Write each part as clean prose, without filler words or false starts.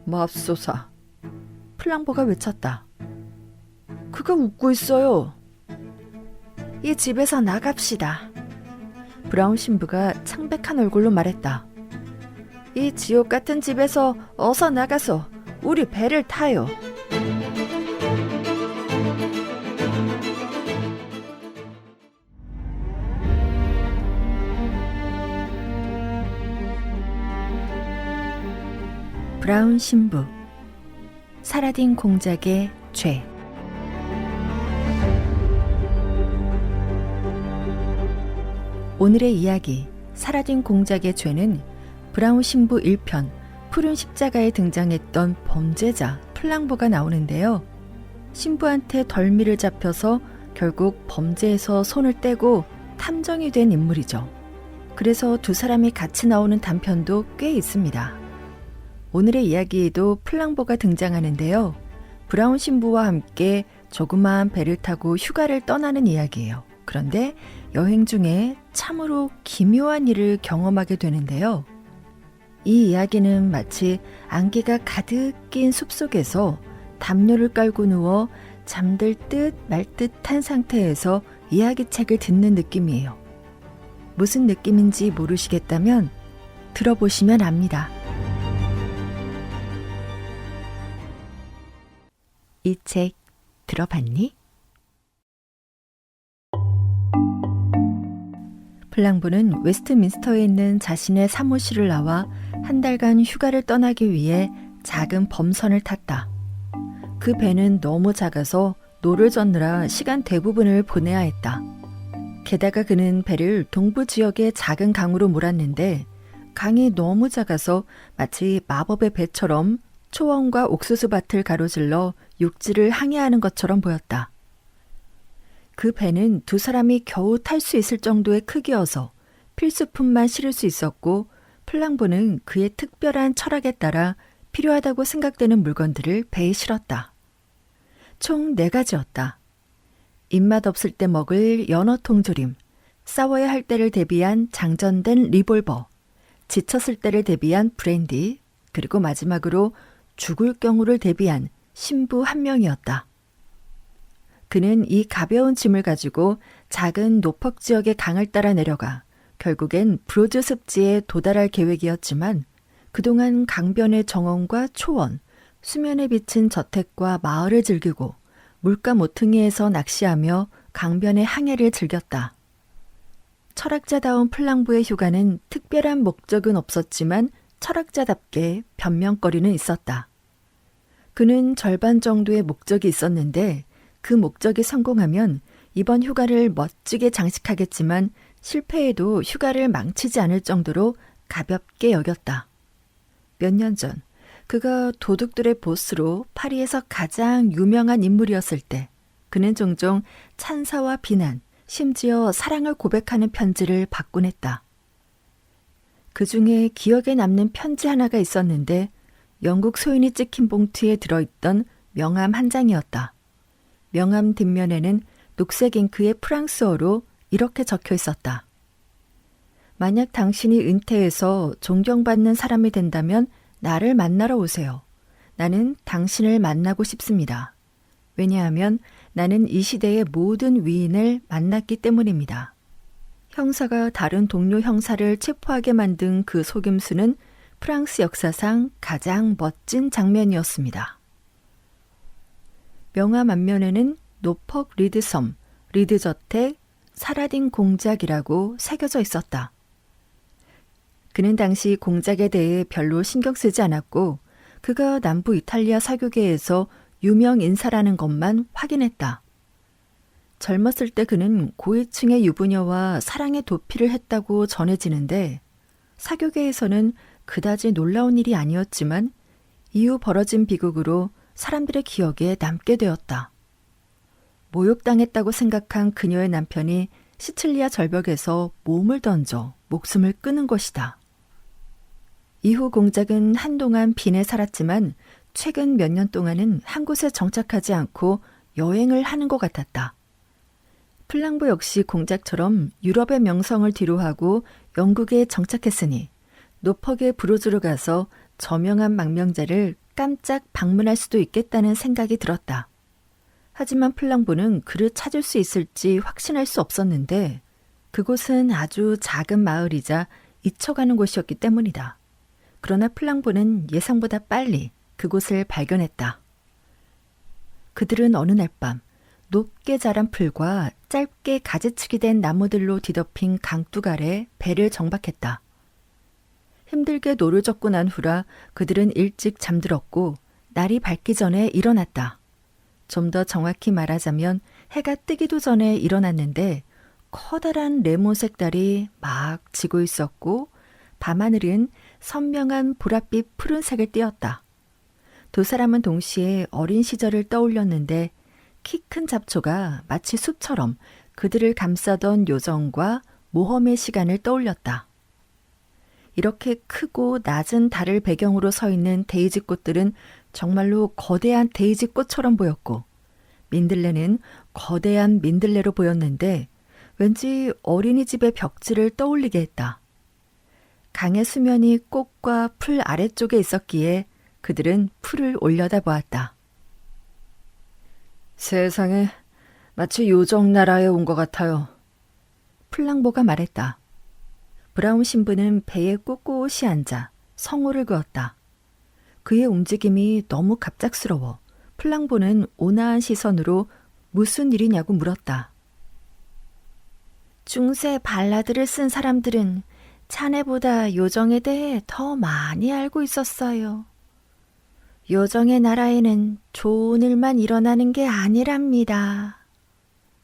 맙소사. 플랑보가 외쳤다. 그가 웃고 있어요. 이 집에서 나갑시다. 브라운 신부가 창백한 얼굴로 말했다. 이 지옥 같은 집에서 어서 나가서 우리 배를 타요. 브라운 신부, 사라딘 공작의 죄. 오늘의 이야기, 사라딘 공작의 죄는 브라운 신부 1편, 푸른 십자가에 등장했던 범죄자 플랑보가 나오는데요. 신부한테 덜미를 잡혀서 결국 범죄에서 손을 떼고 탐정이 된 인물이죠. 그래서 두 사람이 같이 나오는 단편도 꽤 있습니다. 오늘의 이야기에도 플랑보가 등장하는데요. 브라운 신부와 함께 조그마한 배를 타고 휴가를 떠나는 이야기예요. 그런데 여행 중에 참으로 기묘한 일을 경험하게 되는데요. 이 이야기는 마치 안개가 가득 낀 숲속에서 담요를 깔고 누워 잠들 듯 말 듯한 상태에서 이야기책을 듣는 느낌이에요. 무슨 느낌인지 모르시겠다면 들어보시면 압니다. 이 책 들어봤니? 플랑보는 웨스트민스터에 있는 자신의 사무실을 나와 한 달간 휴가를 떠나기 위해 작은 범선을 탔다. 그 배는 너무 작아서 노를 젓느라 시간 대부분을 보내야 했다. 게다가 그는 배를 동부 지역의 작은 강으로 몰았는데 강이 너무 작아서 마치 마법의 배처럼 초원과 옥수수밭을 가로질러 육지를 항해하는 것처럼 보였다. 그 배는 두 사람이 겨우 탈 수 있을 정도의 크기여서 필수품만 실을 수 있었고 플랑보는 그의 특별한 철학에 따라 필요하다고 생각되는 물건들을 배에 실었다. 총 4가지였다. 입맛 없을 때 먹을 연어 통조림, 싸워야 할 때를 대비한 장전된 리볼버, 지쳤을 때를 대비한 브랜디, 그리고 마지막으로 죽을 경우를 대비한 신부 1명이었다. 그는 이 가벼운 짐을 가지고 작은 노퍽 지역의 강을 따라 내려가 결국엔 브로즈 습지에 도달할 계획이었지만 그동안 강변의 정원과 초원, 수면에 비친 저택과 마을을 즐기고 물가 모퉁이에서 낚시하며 강변의 항해를 즐겼다. 철학자다운 플랑보의 휴가는 특별한 목적은 없었지만 철학자답게 변명거리는 있었다. 그는 절반 정도의 목적이 있었는데 그 목적이 성공하면 이번 휴가를 멋지게 장식하겠지만 실패해도 휴가를 망치지 않을 정도로 가볍게 여겼다. 몇 년 전 그가 도둑들의 보스로 파리에서 가장 유명한 인물이었을 때 그는 종종 찬사와 비난, 심지어 사랑을 고백하는 편지를 받곤 했다. 그 중에 기억에 남는 편지 하나가 있었는데 영국 소인이 찍힌 봉투에 들어있던 명함 한 장이었다. 명함 뒷면에는 녹색 잉크의 프랑스어로 이렇게 적혀 있었다. 만약 당신이 은퇴해서 존경받는 사람이 된다면 나를 만나러 오세요. 나는 당신을 만나고 싶습니다. 왜냐하면 나는 이 시대의 모든 위인을 만났기 때문입니다. 형사가 다른 동료 형사를 체포하게 만든 그 속임수는 프랑스 역사상 가장 멋진 장면이었습니다. 명함 앞면에는 노퍽 리드섬, 리드저택, 사라딘 공작이라고 새겨져 있었다. 그는 당시 공작에 대해 별로 신경 쓰지 않았고 그가 남부 이탈리아 사교계에서 유명 인사라는 것만 확인했다. 젊었을 때 그는 고위층의 유부녀와 사랑의 도피를 했다고 전해지는데 사교계에서는 그다지 놀라운 일이 아니었지만 이후 벌어진 비극으로 사람들의 기억에 남게 되었다. 모욕당했다고 생각한 그녀의 남편이 시칠리아 절벽에서 몸을 던져 목숨을 끊은 것이다. 이후 공작은 한동안 빈에 살았지만 최근 몇 년 동안은 한 곳에 정착하지 않고 여행을 하는 것 같았다. 플랑보 역시 공작처럼 유럽의 명성을 뒤로하고 영국에 정착했으니 노퍽의 브로즈로 가서 저명한 망명자를 깜짝 방문할 수도 있겠다는 생각이 들었다. 하지만 플랑보는 그를 찾을 수 있을지 확신할 수 없었는데 그곳은 아주 작은 마을이자 잊혀가는 곳이었기 때문이다. 그러나 플랑보는 예상보다 빨리 그곳을 발견했다. 그들은 어느 날 밤 높게 자란 풀과 짧게 가지치기 된 나무들로 뒤덮인 강둑 아래 배를 정박했다. 힘들게 노를 젓고 난 후라 그들은 일찍 잠들었고 날이 밝기 전에 일어났다. 좀 더 정확히 말하자면 해가 뜨기도 전에 일어났는데 커다란 레몬색 달이 막 지고 있었고 밤하늘은 선명한 보랏빛 푸른색을 띠었다. 두 사람은 동시에 어린 시절을 떠올렸는데 키 큰 잡초가 마치 숲처럼 그들을 감싸던 요정과 모험의 시간을 떠올렸다. 이렇게 크고 낮은 달을 배경으로 서 있는 데이지 꽃들은 정말로 거대한 데이지 꽃처럼 보였고 민들레는 거대한 민들레로 보였는데 왠지 어린이집의 벽지를 떠올리게 했다. 강의 수면이 꽃과 풀 아래쪽에 있었기에 그들은 풀을 올려다보았다. 세상에 마치 요정 나라에 온 것 같아요. 플랑보가 말했다. 브라운 신부는 배에 꼿꼿이 앉아 성호를 그었다. 그의 움직임이 너무 갑작스러워 플랑보는 온화한 시선으로 무슨 일이냐고 물었다. 중세 발라드를 쓴 사람들은 자네보다 요정에 대해 더 많이 알고 있었어요. 요정의 나라에는 좋은 일만 일어나는 게 아니랍니다.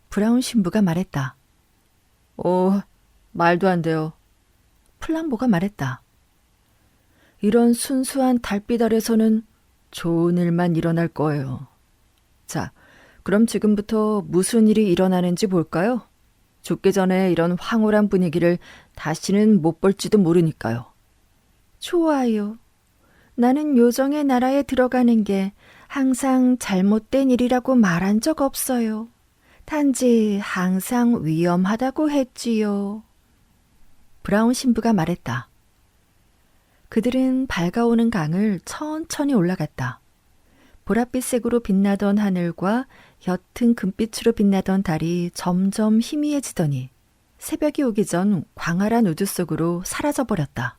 브라운 신부가 말했다. 말도 안 돼요. 플랑보가 말했다. 이런 순수한 달빛 아래서는 좋은 일만 일어날 거예요. 자, 그럼 지금부터 무슨 일이 일어나는지 볼까요? 죽기 전에 이런 황홀한 분위기를 다시는 못 볼지도 모르니까요. 좋아요. 나는 요정의 나라에 들어가는 게 항상 잘못된 일이라고 말한 적 없어요. 단지 항상 위험하다고 했지요. 브라운 신부가 말했다. 그들은 밝아오는 강을 천천히 올라갔다. 보랏빛색으로 빛나던 하늘과 옅은 금빛으로 빛나던 달이 점점 희미해지더니 새벽이 오기 전 광활한 우주 속으로 사라져버렸다.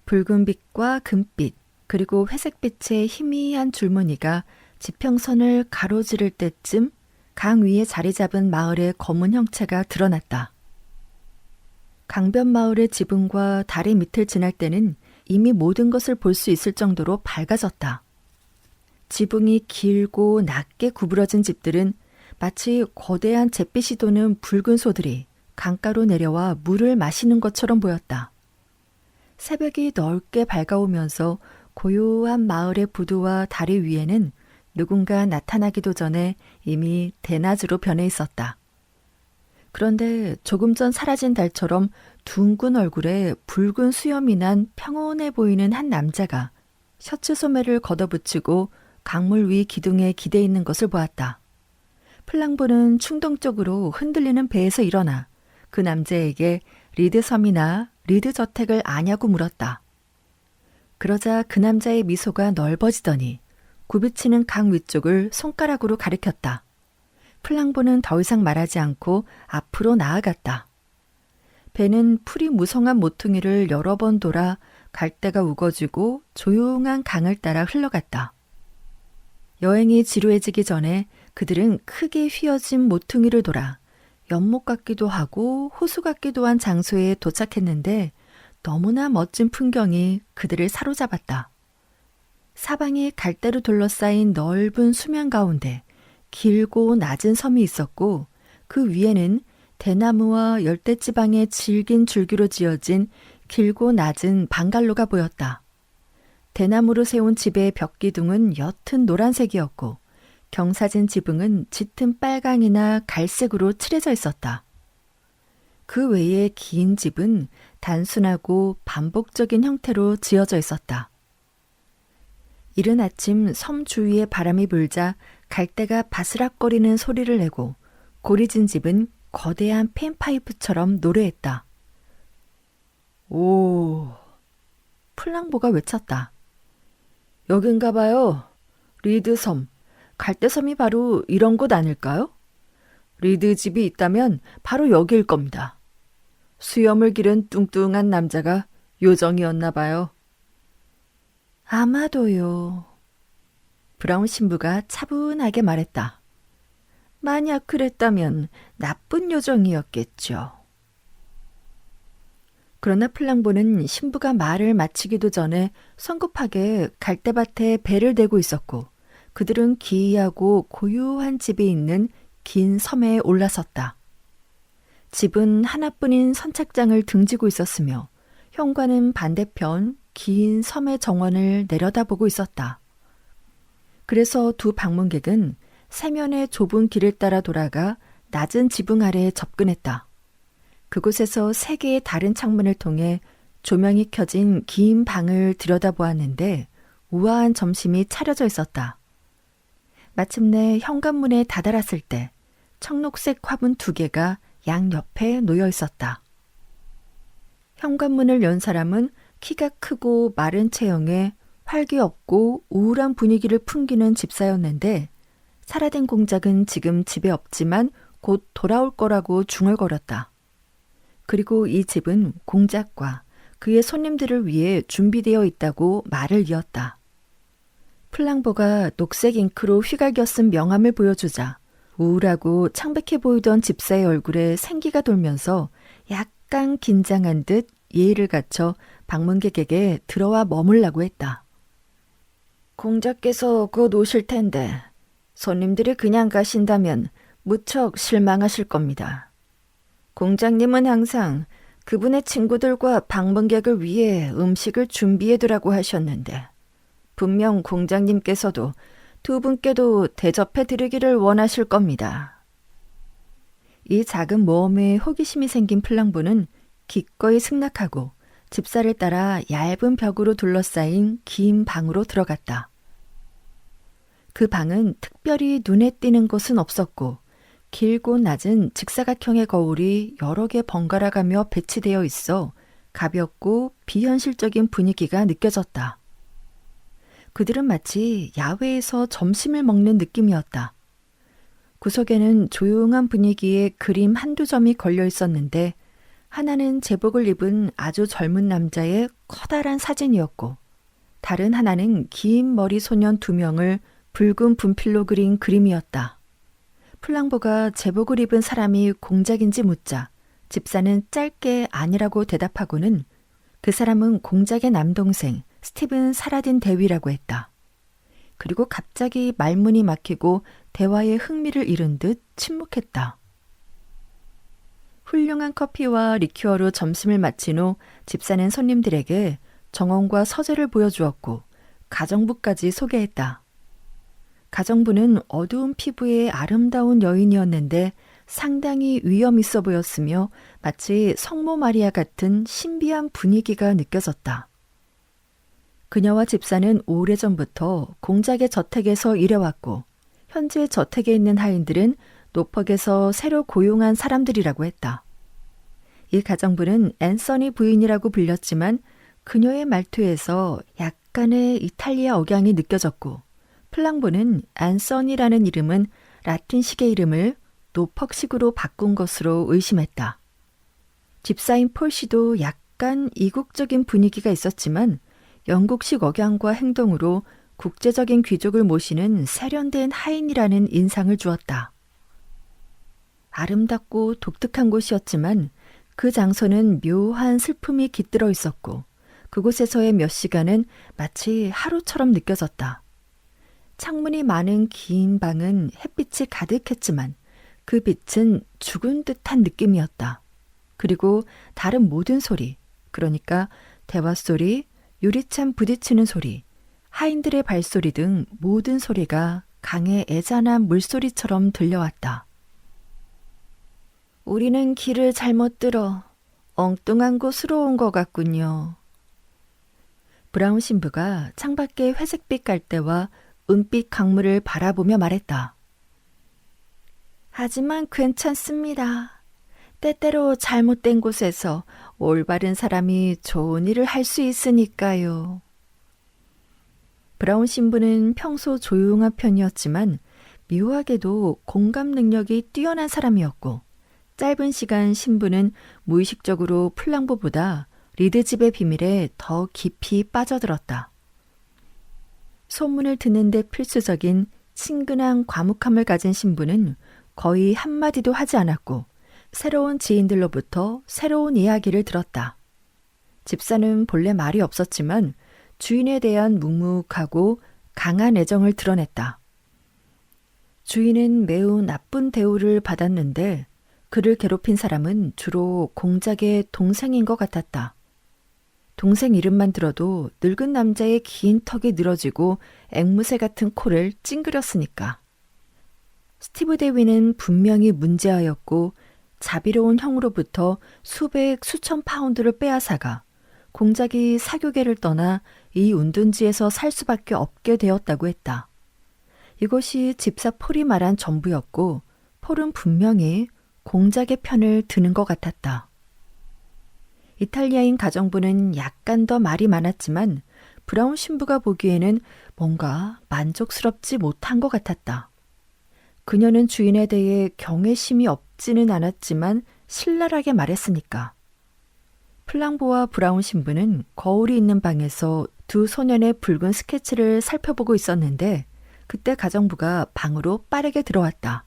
붉은 빛과 금빛 그리고 회색빛의 희미한 줄무늬가 지평선을 가로지를 때쯤 강 위에 자리 잡은 마을의 검은 형체가 드러났다. 강변 마을의 지붕과 다리 밑을 지날 때는 이미 모든 것을 볼 수 있을 정도로 밝아졌다. 지붕이 길고 낮게 구부러진 집들은 마치 거대한 잿빛이 도는 붉은 소들이 강가로 내려와 물을 마시는 것처럼 보였다. 새벽이 넓게 밝아오면서 고요한 마을의 부두와 다리 위에는 누군가 나타나기도 전에 이미 대낮으로 변해 있었다. 그런데 조금 전 사라진 달처럼 둥근 얼굴에 붉은 수염이 난 평온해 보이는 한 남자가 셔츠 소매를 걷어붙이고 강물 위 기둥에 기대 있는 것을 보았다. 플랑보는 충동적으로 흔들리는 배에서 일어나 그 남자에게 리드 섬이나 리드 저택을 아냐고 물었다. 그러자 그 남자의 미소가 넓어지더니 굽이치는 강 위쪽을 손가락으로 가리켰다. 플랑보는 더 이상 말하지 않고 앞으로 나아갔다. 배는 풀이 무성한 모퉁이를 여러 번 돌아 갈대가 우거지고 조용한 강을 따라 흘러갔다. 여행이 지루해지기 전에 그들은 크게 휘어진 모퉁이를 돌아 연못 같기도 하고 호수 같기도 한 장소에 도착했는데 너무나 멋진 풍경이 그들을 사로잡았다. 사방이 갈대로 둘러싸인 넓은 수면 가운데 길고 낮은 섬이 있었고 그 위에는 대나무와 열대지방의 질긴 줄기로 지어진 길고 낮은 방갈로가 보였다. 대나무로 세운 집의 벽기둥은 옅은 노란색이었고 경사진 지붕은 짙은 빨강이나 갈색으로 칠해져 있었다. 그 외에 긴 집은 단순하고 반복적인 형태로 지어져 있었다. 이른 아침 섬 주위에 바람이 불자 갈대가 바스락거리는 소리를 내고 고리진 집은 거대한 팬파이프처럼 노래했다. 오! 플랑보가 외쳤다. 여긴가 봐요. 리드섬. 갈대섬이 바로 이런 곳 아닐까요? 리드 집이 있다면 바로 여기일 겁니다. 수염을 기른 뚱뚱한 남자가 요정이었나 봐요. 아마도요. 브라운 신부가 차분하게 말했다. 만약 그랬다면 나쁜 요정이었겠죠. 그러나 플랑보는 신부가 말을 마치기도 전에 성급하게 갈대밭에 배를 대고 있었고 그들은 기이하고 고요한 집이 있는 긴 섬에 올라섰다. 집은 하나뿐인 선착장을 등지고 있었으며 현관은 반대편 긴 섬의 정원을 내려다보고 있었다. 그래서 두 방문객은 세면의 좁은 길을 따라 돌아가 낮은 지붕 아래에 접근했다. 그곳에서 세 개의 다른 창문을 통해 조명이 켜진 긴 방을 들여다보았는데 우아한 점심이 차려져 있었다. 마침내 현관문에 다다랐을 때 청록색 화분 2개가 양옆에 놓여 있었다. 현관문을 연 사람은 키가 크고 마른 체형에 활기 없고 우울한 분위기를 풍기는 집사였는데 사라딘 공작은 지금 집에 없지만 곧 돌아올 거라고 중얼거렸다. 그리고 이 집은 공작과 그의 손님들을 위해 준비되어 있다고 말을 이었다. 플랑보가 녹색 잉크로 휘갈겨 쓴 명함을 보여주자 우울하고 창백해 보이던 집사의 얼굴에 생기가 돌면서 약간 긴장한 듯 예의를 갖춰 방문객에게 들어와 머물라고 했다. 공작께서 곧 오실 텐데 손님들이 그냥 가신다면 무척 실망하실 겁니다. 공장님은 항상 그분의 친구들과 방문객을 위해 음식을 준비해두라고 하셨는데 분명 공장님께서도 두 분께도 대접해 드리기를 원하실 겁니다. 이 작은 모험에 호기심이 생긴 플랑보는 기꺼이 승낙하고 집사를 따라 얇은 벽으로 둘러싸인 긴 방으로 들어갔다. 그 방은 특별히 눈에 띄는 것은 없었고 길고 낮은 직사각형의 거울이 여러 개 번갈아 가며 배치되어 있어 가볍고 비현실적인 분위기가 느껴졌다. 그들은 마치 야외에서 점심을 먹는 느낌이었다. 구석에는 조용한 분위기에 그림 한두 점이 걸려 있었는데 하나는 제복을 입은 아주 젊은 남자의 커다란 사진이었고 다른 하나는 긴 머리 소년 2명을 붉은 분필로 그린 그림이었다. 플랑보가 제복을 입은 사람이 공작인지 묻자 집사는 짧게 아니라고 대답하고는 그 사람은 공작의 남동생 스티븐 사라딘 대위라고 했다. 그리고 갑자기 말문이 막히고 대화에 흥미를 잃은 듯 침묵했다. 훌륭한 커피와 리큐어로 점심을 마친 후 집사는 손님들에게 정원과 서재를 보여주었고 가정부까지 소개했다. 가정부는 어두운 피부의 아름다운 여인이었는데 상당히 위험 있어 보였으며 마치 성모 마리아 같은 신비한 분위기가 느껴졌다. 그녀와 집사는 오래전부터 공작의 저택에서 일해왔고 현재 저택에 있는 하인들은 노퍽에서 새로 고용한 사람들이라고 했다. 이 가정부는 앤서니 부인이라고 불렸지만 그녀의 말투에서 약간의 이탈리아 억양이 느껴졌고 플랑보는 앤서니라는 이름은 라틴식의 이름을 노퍽식으로 바꾼 것으로 의심했다. 집사인 폴 씨도 약간 이국적인 분위기가 있었지만 영국식 억양과 행동으로 국제적인 귀족을 모시는 세련된 하인이라는 인상을 주었다. 아름답고 독특한 곳이었지만 그 장소는 묘한 슬픔이 깃들어 있었고 그곳에서의 몇 시간은 마치 하루처럼 느껴졌다. 창문이 많은 긴 방은 햇빛이 가득했지만 그 빛은 죽은 듯한 느낌이었다. 그리고 다른 모든 소리, 그러니까 대화 소리, 유리창 부딪히는 소리, 하인들의 발소리 등 모든 소리가 강의 애잔한 물소리처럼 들려왔다. 우리는 길을 잘못 들어 엉뚱한 곳으로 온 것 같군요. 브라운 신부가 창밖의 회색빛 갈대와 은빛 강물을 바라보며 말했다. 하지만 괜찮습니다. 때때로 잘못된 곳에서 올바른 사람이 좋은 일을 할 수 있으니까요. 브라운 신부는 평소 조용한 편이었지만 묘하게도 공감 능력이 뛰어난 사람이었고 짧은 시간 신부는 무의식적으로 플랑보보다 리드집의 비밀에 더 깊이 빠져들었다. 소문을 듣는데 필수적인 친근한 과묵함을 가진 신부는 거의 한마디도 하지 않았고 새로운 지인들로부터 새로운 이야기를 들었다. 집사는 본래 말이 없었지만 주인에 대한 묵묵하고 강한 애정을 드러냈다. 주인은 매우 나쁜 대우를 받았는데 그를 괴롭힌 사람은 주로 공작의 동생인 것 같았다. 동생 이름만 들어도 늙은 남자의 긴 턱이 늘어지고 앵무새 같은 코를 찡그렸으니까. 스티브 대위는 분명히 문제아였고 자비로운 형으로부터 수백 수천 파운드를 빼앗아가 공작이 사교계를 떠나 이 운둔지에서 살 수밖에 없게 되었다고 했다. 이것이 집사 폴이 말한 전부였고 폴은 분명히 공작의 편을 드는 것 같았다. 이탈리아인 가정부는 약간 더 말이 많았지만 브라운 신부가 보기에는 뭔가 만족스럽지 못한 것 같았다. 그녀는 주인에 대해 경외심이 없지는 않았지만 신랄하게 말했으니까. 플랑보와 브라운 신부는 거울이 있는 방에서 두 소년의 붉은 스케치를 살펴보고 있었는데 그때 가정부가 방으로 빠르게 들어왔다.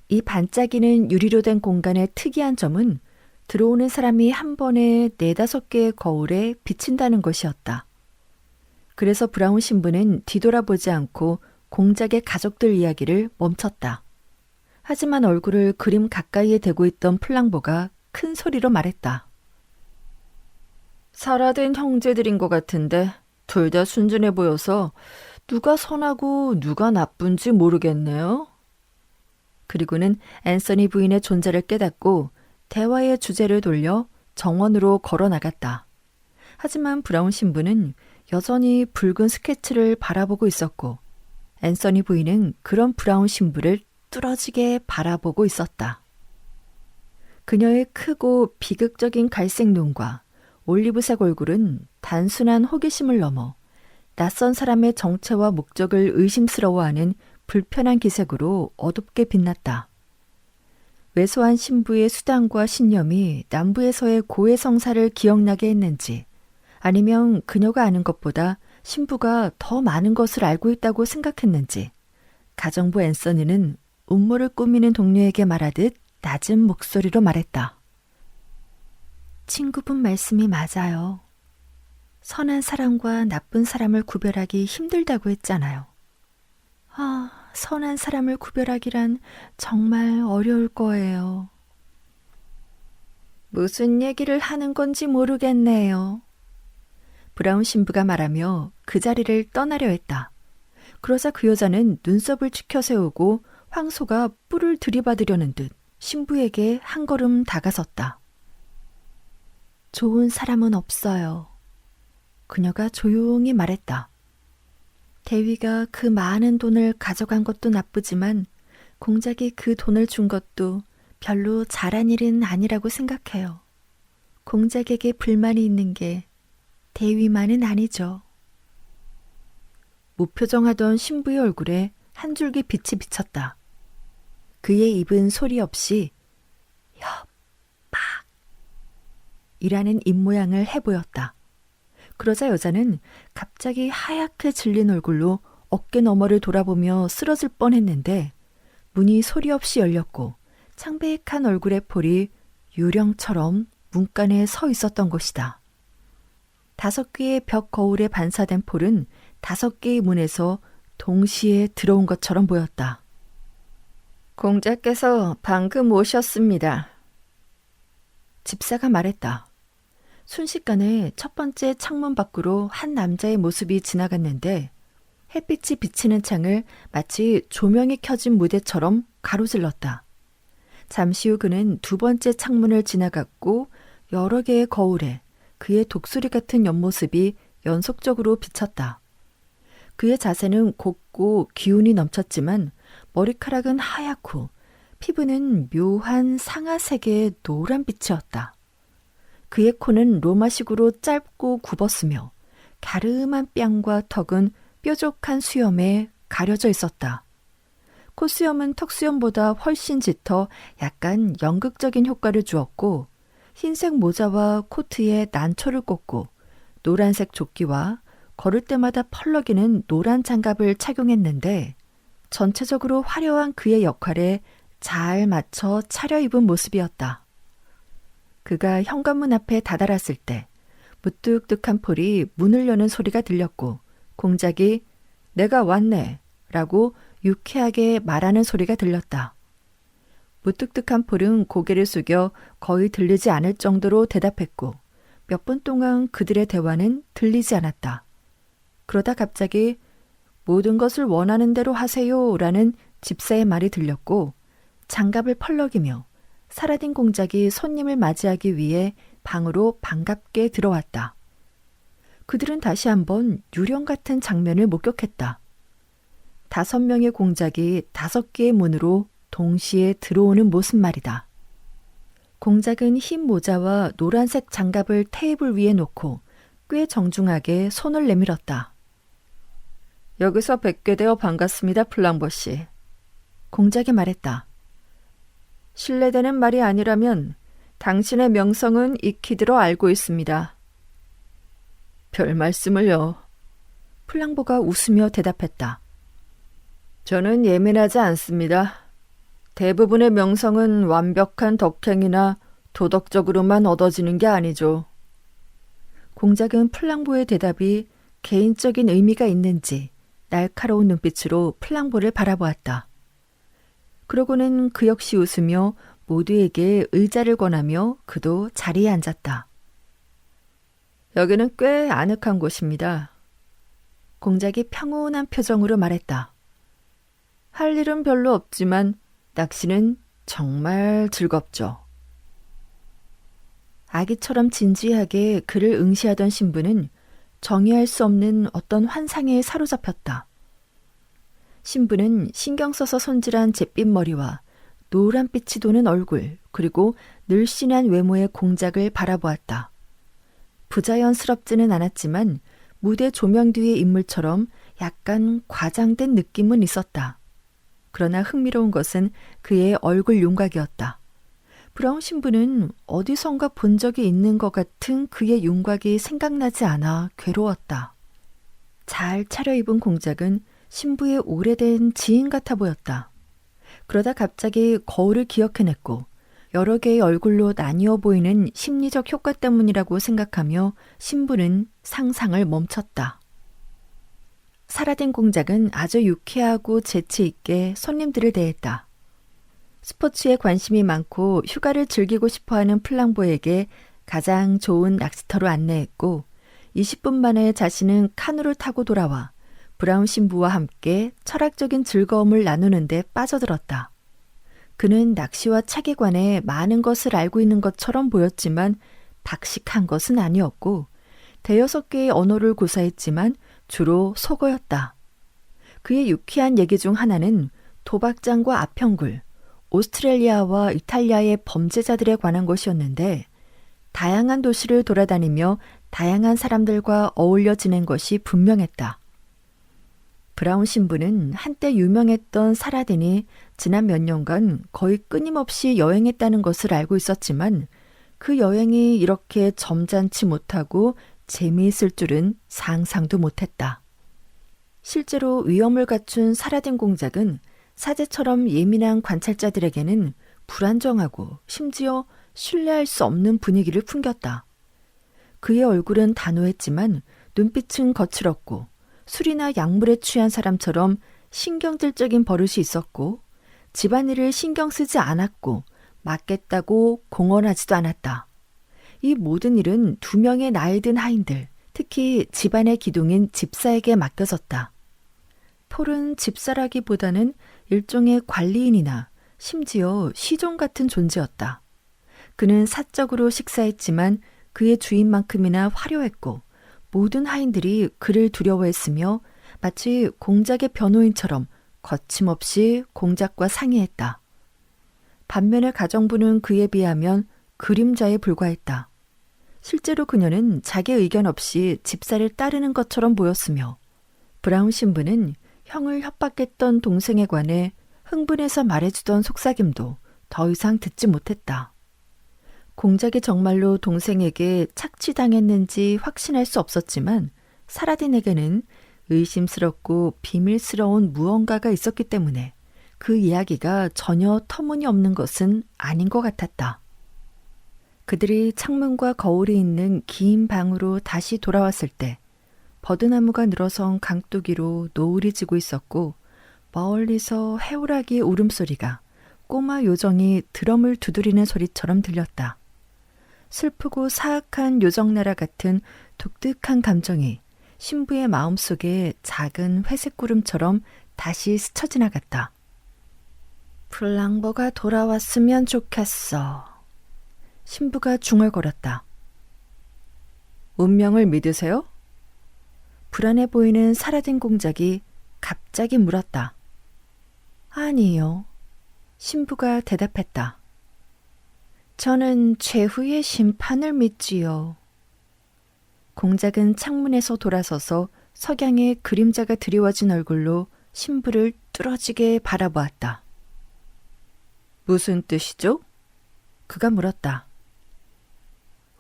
이 반짝이는 유리로 된 공간의 특이한 점은 들어오는 사람이 한 번에 4-5개의 거울에 비친다는 것이었다. 그래서 브라운 신부는 뒤돌아보지 않고 공작의 가족들 이야기를 멈췄다. 하지만 얼굴을 그림 가까이에 대고 있던 플랑보가 큰 소리로 말했다. 살아된 형제들인 것 같은데 둘 다 순진해 보여서 누가 선하고 누가 나쁜지 모르겠네요. 그리고는 앤서니 부인의 존재를 깨닫고 대화의 주제를 돌려 정원으로 걸어 나갔다. 하지만 브라운 신부는 여전히 붉은 스케치를 바라보고 있었고 앤서니 부인은 그런 브라운 신부를 뚫어지게 바라보고 있었다. 그녀의 크고 비극적인 갈색 눈과 올리브색 얼굴은 단순한 호기심을 넘어 낯선 사람의 정체와 목적을 의심스러워하는 불편한 기색으로 어둡게 빛났다. 왜소한 신부의 수단과 신념이 남부에서의 고해 성사를 기억나게 했는지 아니면 그녀가 아는 것보다 신부가 더 많은 것을 알고 있다고 생각했는지 가정부 앤서니는 음모를 꾸미는 동료에게 말하듯 낮은 목소리로 말했다. 친구분 말씀이 맞아요. 선한 사람과 나쁜 사람을 구별하기 힘들다고 했잖아요. 선한 사람을 구별하기란 정말 어려울 거예요. 무슨 얘기를 하는 건지 모르겠네요. 브라운 신부가 말하며 그 자리를 떠나려 했다. 그러자 그 여자는 눈썹을 치켜세우고 황소가 뿔을 들이받으려는 듯 신부에게 한 걸음 다가섰다. 좋은 사람은 없어요. 그녀가 조용히 말했다. 대위가 그 많은 돈을 가져간 것도 나쁘지만 공작이 그 돈을 준 것도 별로 잘한 일은 아니라고 생각해요. 공작에게 불만이 있는 게 대위만은 아니죠. 무표정하던 신부의 얼굴에 한 줄기 빛이 비쳤다. 그의 입은 소리 없이 협박 이라는 입모양을 해보였다. 그러자 여자는 갑자기 하얗게 질린 얼굴로 어깨 너머를 돌아보며 쓰러질 뻔했는데 문이 소리 없이 열렸고 창백한 얼굴의 폴이 유령처럼 문간에 서 있었던 것이다. 5개의 벽 거울에 반사된 폴은 5개의 문에서 동시에 들어온 것처럼 보였다. 공자께서 방금 오셨습니다. 집사가 말했다. 순식간에 첫 번째 창문 밖으로 한 남자의 모습이 지나갔는데 햇빛이 비치는 창을 마치 조명이 켜진 무대처럼 가로질렀다. 잠시 후 그는 두 번째 창문을 지나갔고 여러 개의 거울에 그의 독수리 같은 옆모습이 연속적으로 비쳤다. 그의 자세는 곱고 기운이 넘쳤지만 머리카락은 하얗고 피부는 묘한 상아색의 노란빛이었다. 그의 코는 로마식으로 짧고 굽었으며 갸름한 뺨과 턱은 뾰족한 수염에 가려져 있었다. 콧수염은 턱수염보다 훨씬 짙어 약간 연극적인 효과를 주었고 흰색 모자와 코트에 난초를 꽂고 노란색 조끼와 걸을 때마다 펄럭이는 노란 장갑을 착용했는데 전체적으로 화려한 그의 역할에 잘 맞춰 차려입은 모습이었다. 그가 현관문 앞에 다다랐을 때 무뚝뚝한 폴이 문을 여는 소리가 들렸고 공작이 내가 왔네 라고 유쾌하게 말하는 소리가 들렸다. 무뚝뚝한 폴은 고개를 숙여 거의 들리지 않을 정도로 대답했고 몇 분 동안 그들의 대화는 들리지 않았다. 그러다 갑자기 모든 것을 원하는 대로 하세요 라는 집사의 말이 들렸고 장갑을 펄럭이며 사라딘 공작이 손님을 맞이하기 위해 방으로 반갑게 들어왔다. 그들은 다시 한번 유령 같은 장면을 목격했다. 5명의 공작이 5개의 문으로 동시에 들어오는 모습 말이다. 공작은 흰 모자와 노란색 장갑을 테이블 위에 놓고 꽤 정중하게 손을 내밀었다. 여기서 뵙게 되어 반갑습니다, 플랑보 씨. 공작이 말했다. 실례되는 말이 아니라면 당신의 명성은 익히 들어 알고 있습니다. 별 말씀을요. 플랑보가 웃으며 대답했다. 저는 예민하지 않습니다. 대부분의 명성은 완벽한 덕행이나 도덕적으로만 얻어지는 게 아니죠. 공작은 플랑보의 대답이 개인적인 의미가 있는지 날카로운 눈빛으로 플랑보를 바라보았다. 그러고는 그 역시 웃으며 모두에게 의자를 권하며 그도 자리에 앉았다. 여기는 꽤 아늑한 곳입니다. 공작이 평온한 표정으로 말했다. 할 일은 별로 없지만 낚시는 정말 즐겁죠. 아기처럼 진지하게 그를 응시하던 신부는 정의할 수 없는 어떤 환상에 사로잡혔다. 신부는 신경 써서 손질한 잿빛 머리와 노란빛이 도는 얼굴 그리고 늘씬한 외모의 공작을 바라보았다. 부자연스럽지는 않았지만 무대 조명 뒤의 인물처럼 약간 과장된 느낌은 있었다. 그러나 흥미로운 것은 그의 얼굴 윤곽이었다. 브라운 신부는 어디선가 본 적이 있는 것 같은 그의 윤곽이 생각나지 않아 괴로웠다. 잘 차려입은 공작은 신부의 오래된 지인 같아 보였다. 그러다 갑자기 거울을 기억해냈고 여러 개의 얼굴로 나뉘어 보이는 심리적 효과 때문이라고 생각하며 신부는 상상을 멈췄다. 사라딘 공작은 아주 유쾌하고 재치 있게 손님들을 대했다. 스포츠에 관심이 많고 휴가를 즐기고 싶어하는 플랑보에게 가장 좋은 낚시터로 안내했고 20분 만에 자신은 카누를 타고 돌아와 브라운 신부와 함께 철학적인 즐거움을 나누는 데 빠져들었다. 그는 낚시와 차에 관해 많은 것을 알고 있는 것처럼 보였지만 박식한 것은 아니었고 5개의 언어를 구사했지만 주로 속어였다. 그의 유쾌한 얘기 중 하나는 도박장과 아평굴, 오스트레일리아와 이탈리아의 범죄자들에 관한 것이었는데 다양한 도시를 돌아다니며 다양한 사람들과 어울려 지낸 것이 분명했다. 브라운 신부는 한때 유명했던 사라딘이 지난 몇 년간 거의 끊임없이 여행했다는 것을 알고 있었지만 그 여행이 이렇게 점잖지 못하고 재미있을 줄은 상상도 못했다. 실제로 위엄을 갖춘 사라딘 공작은 사제처럼 예민한 관찰자들에게는 불안정하고 심지어 신뢰할 수 없는 분위기를 풍겼다. 그의 얼굴은 단호했지만 눈빛은 거칠었고 술이나 약물에 취한 사람처럼 신경질적인 버릇이 있었고 집안일을 신경 쓰지 않았고 맡겠다고 공언하지도 않았다. 이 모든 일은 2명의 나이 든 하인들, 특히 집안의 기둥인 집사에게 맡겨졌다. 폴은 집사라기보다는 일종의 관리인이나 심지어 시종 같은 존재였다. 그는 사적으로 식사했지만 그의 주인만큼이나 화려했고 모든 하인들이 그를 두려워했으며 마치 공작의 변호인처럼 거침없이 공작과 상의했다. 반면에 가정부는 그에 비하면 그림자에 불과했다. 실제로 그녀는 자기 의견 없이 집사를 따르는 것처럼 보였으며 브라운 신부는 형을 협박했던 동생에 관해 흥분해서 말해주던 속삭임도 더 이상 듣지 못했다. 공작이 정말로 동생에게 착취당했는지 확신할 수 없었지만 사라딘에게는 의심스럽고 비밀스러운 무언가가 있었기 때문에 그 이야기가 전혀 터무니없는 것은 아닌 것 같았다. 그들이 창문과 거울이 있는 긴 방으로 다시 돌아왔을 때 버드나무가 늘어선 강둑이로 노을이 지고 있었고 멀리서 해오라기의 울음소리가 꼬마 요정이 드럼을 두드리는 소리처럼 들렸다. 슬프고 사악한 요정나라 같은 독특한 감정이 신부의 마음속에 작은 회색 구름처럼 다시 스쳐 지나갔다. 플랑버가 돌아왔으면 좋겠어. 신부가 중얼거렸다. 운명을 믿으세요? 불안해 보이는 사라딘 공작이 갑자기 물었다. 아니요. 신부가 대답했다. 저는 최후의 심판을 믿지요. 공작은 창문에서 돌아서서 석양의 그림자가 드리워진 얼굴로 신부를 뚫어지게 바라보았다. 무슨 뜻이죠? 그가 물었다.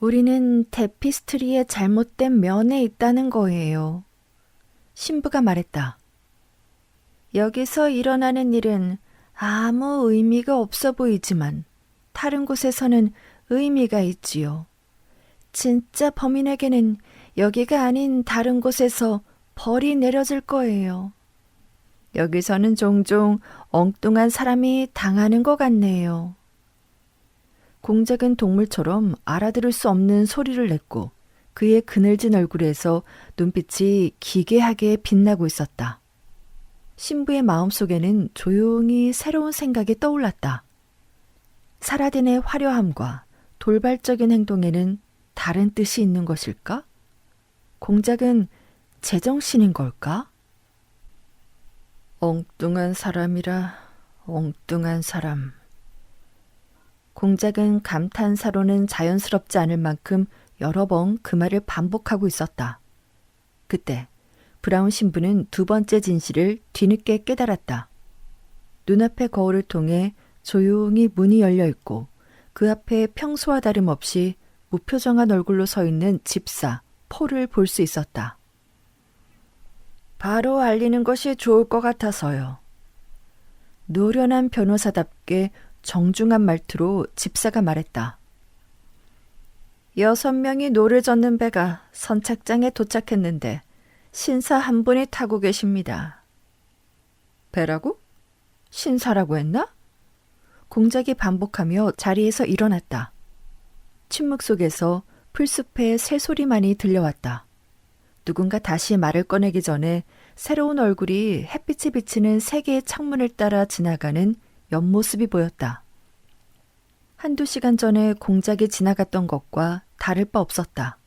우리는 테피스트리의 잘못된 면에 있다는 거예요. 신부가 말했다. 여기서 일어나는 일은 아무 의미가 없어 보이지만 다른 곳에서는 의미가 있지요. 진짜 범인에게는 여기가 아닌 다른 곳에서 벌이 내려질 거예요. 여기서는 종종 엉뚱한 사람이 당하는 것 같네요. 공작은 동물처럼 알아들을 수 없는 소리를 냈고 그의 그늘진 얼굴에서 눈빛이 기괴하게 빛나고 있었다. 신부의 마음속에는 조용히 새로운 생각이 떠올랐다. 사라딘의 화려함과 돌발적인 행동에는 다른 뜻이 있는 것일까? 공작은 제정신인 걸까? 엉뚱한 사람이라 엉뚱한 사람. 공작은 감탄사로는 자연스럽지 않을 만큼 여러 번 그 말을 반복하고 있었다. 그때 브라운 신부는 두 번째 진실을 뒤늦게 깨달았다. 눈앞의 거울을 통해 조용히 문이 열려 있고 그 앞에 평소와 다름없이 무표정한 얼굴로 서 있는 집사 폴을 볼 수 있었다. 바로 알리는 것이 좋을 것 같아서요. 노련한 변호사답게 정중한 말투로 집사가 말했다. 6명이 노를 젓는 배가 선착장에 도착했는데 신사 한 분이 타고 계십니다. 배라고? 신사라고 했나? 공작이 반복하며 자리에서 일어났다. 침묵 속에서 풀숲의 새소리만이 들려왔다. 누군가 다시 말을 꺼내기 전에 새로운 얼굴이 햇빛이 비치는 세 개의 창문을 따라 지나가는 옆모습이 보였다. 한두 시간 전에 공작이 지나갔던 것과 다를 바 없었다.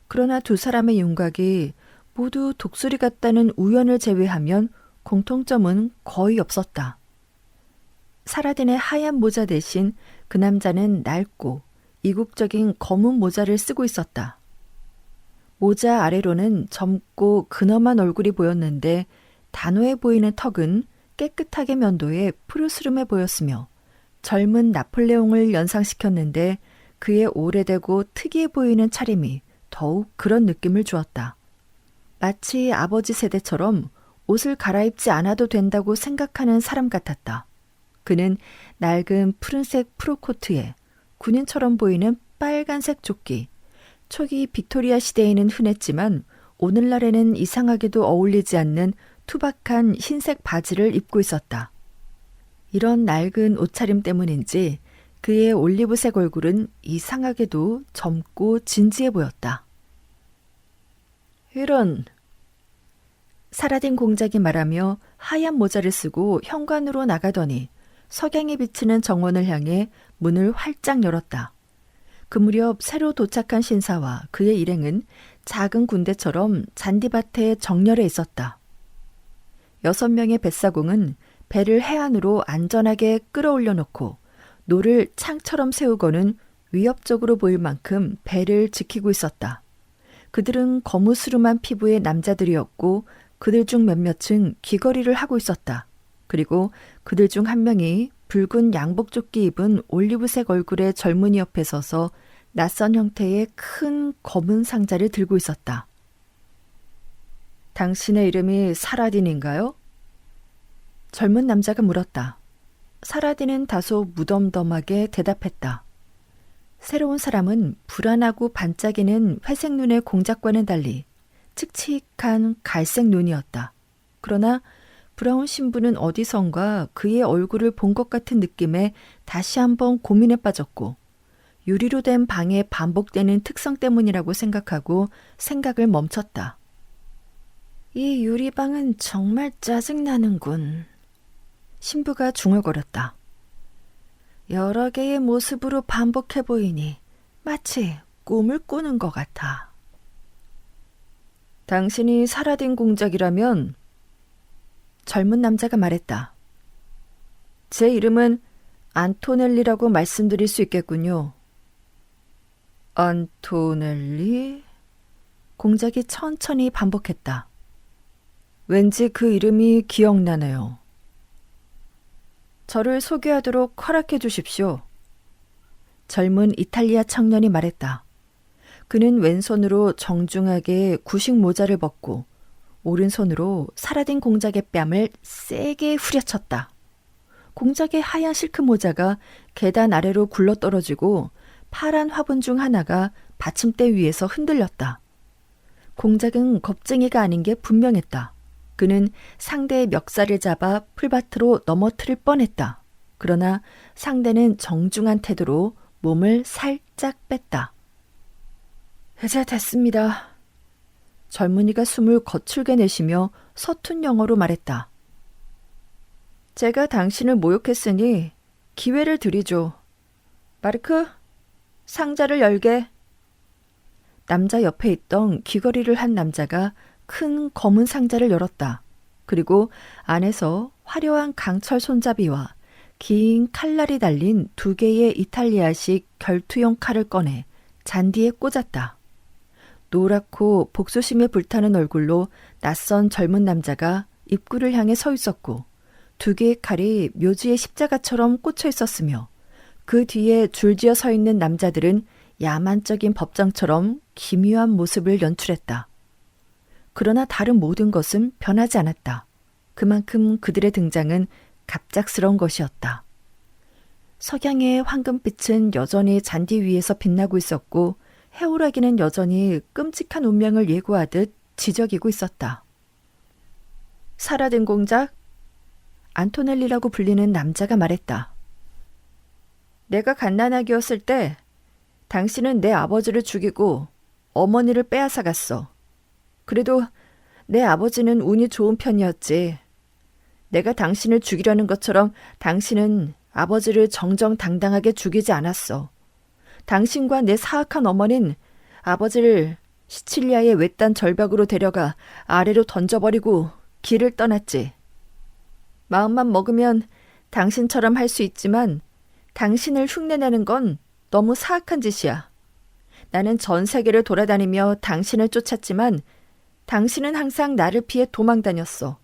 그러나 두 사람의 윤곽이 모두 독수리 같다는 우연을 제외하면 공통점은 거의 없었다. 사라딘의 하얀 모자 대신 그 남자는 낡고 이국적인 검은 모자를 쓰고 있었다. 모자 아래로는 젊고 근엄한 얼굴이 보였는데 단호해 보이는 턱은 깨끗하게 면도해 푸르스름해 보였으며 젊은 나폴레옹을 연상시켰는데 그의 오래되고 특이해 보이는 차림이 더욱 그런 느낌을 주었다. 마치 아버지 세대처럼 옷을 갈아입지 않아도 된다고 생각하는 사람 같았다. 그는 낡은 푸른색 프로코트에 군인처럼 보이는 빨간색 조끼, 초기 빅토리아 시대에는 흔했지만 오늘날에는 이상하게도 어울리지 않는 투박한 흰색 바지를 입고 있었다. 이런 낡은 옷차림 때문인지 그의 올리브색 얼굴은 이상하게도 젊고 진지해 보였다. 이런, 사라딘 공작이 말하며 하얀 모자를 쓰고 현관으로 나가더니 석양이 비치는 정원을 향해 문을 활짝 열었다. 그 무렵 새로 도착한 신사와 그의 일행은 작은 군대처럼 잔디밭에 정렬해 있었다. 6명의 뱃사공은 배를 해안으로 안전하게 끌어올려 놓고 노를 창처럼 세우고는 위협적으로 보일 만큼 배를 지키고 있었다. 그들은 거무스름한 피부의 남자들이었고 그들 중 몇몇은 귀걸이를 하고 있었다. 그리고 그들 중 한 명이 붉은 양복조끼 입은 올리브색 얼굴의 젊은이 옆에 서서 낯선 형태의 큰 검은 상자를 들고 있었다. 당신의 이름이 사라딘인가요? 젊은 남자가 물었다. 사라딘은 다소 무덤덤하게 대답했다. 새로운 사람은 불안하고 반짝이는 회색 눈의 공작과는 달리 칙칙한 갈색 눈이었다. 그러나 브라운 신부는 어디선가 그의 얼굴을 본 것 같은 느낌에 다시 한번 고민에 빠졌고 유리로 된 방에 반복되는 특성 때문이라고 생각하고 생각을 멈췄다. 이 유리방은 정말 짜증나는군. 신부가 중얼거렸다. 여러 개의 모습으로 반복해 보이니 마치 꿈을 꾸는 것 같아. 당신이 사라딘 공작이라면 젊은 남자가 말했다. 제 이름은 안토넬리라고 말씀드릴 수 있겠군요. 안토넬리? 공작이 천천히 반복했다. 왠지 그 이름이 기억나네요. 저를 소개하도록 허락해 주십시오. 젊은 이탈리아 청년이 말했다. 그는 왼손으로 정중하게 구식 모자를 벗고 오른손으로 사라딘 공작의 뺨을 세게 후려쳤다. 공작의 하얀 실크 모자가 계단 아래로 굴러떨어지고 파란 화분 중 하나가 받침대 위에서 흔들렸다. 공작은 겁쟁이가 아닌 게 분명했다. 그는 상대의 멱살을 잡아 풀밭으로 넘어뜨릴 뻔했다. 그러나 상대는 정중한 태도로 몸을 살짝 뺐다. 이제 됐습니다. 젊은이가 숨을 거칠게 내쉬며 서툰 영어로 말했다. 제가 당신을 모욕했으니 기회를 드리죠. 마르크, 상자를 열게. 남자 옆에 있던 귀걸이를 한 남자가 큰 검은 상자를 열었다. 그리고 안에서 화려한 강철 손잡이와 긴 칼날이 달린 2개의 이탈리아식 결투용 칼을 꺼내 잔디에 꽂았다. 노랗고 복수심에 불타는 얼굴로 낯선 젊은 남자가 입구를 향해 서 있었고 2개의 칼이 묘지의 십자가처럼 꽂혀 있었으며 그 뒤에 줄지어 서 있는 남자들은 야만적인 법정처럼 기묘한 모습을 연출했다. 그러나 다른 모든 것은 변하지 않았다. 그만큼 그들의 등장은 갑작스러운 것이었다. 석양의 황금빛은 여전히 잔디 위에서 빛나고 있었고 해오라기는 여전히 끔찍한 운명을 예고하듯 지저귀고 있었다. 사라딘 공작? 안토넬리라고 불리는 남자가 말했다. 내가 갓난아기였을 때 당신은 내 아버지를 죽이고 어머니를 빼앗아갔어. 그래도 내 아버지는 운이 좋은 편이었지. 내가 당신을 죽이려는 것처럼 당신은 아버지를 정정당당하게 죽이지 않았어. 당신과 내 사악한 어머니는 아버지를 시칠리아의 외딴 절벽으로 데려가 아래로 던져버리고 길을 떠났지. 마음만 먹으면 당신처럼 할 수 있지만 당신을 흉내내는 건 너무 사악한 짓이야. 나는 전 세계를 돌아다니며 당신을 쫓았지만 당신은 항상 나를 피해 도망다녔어.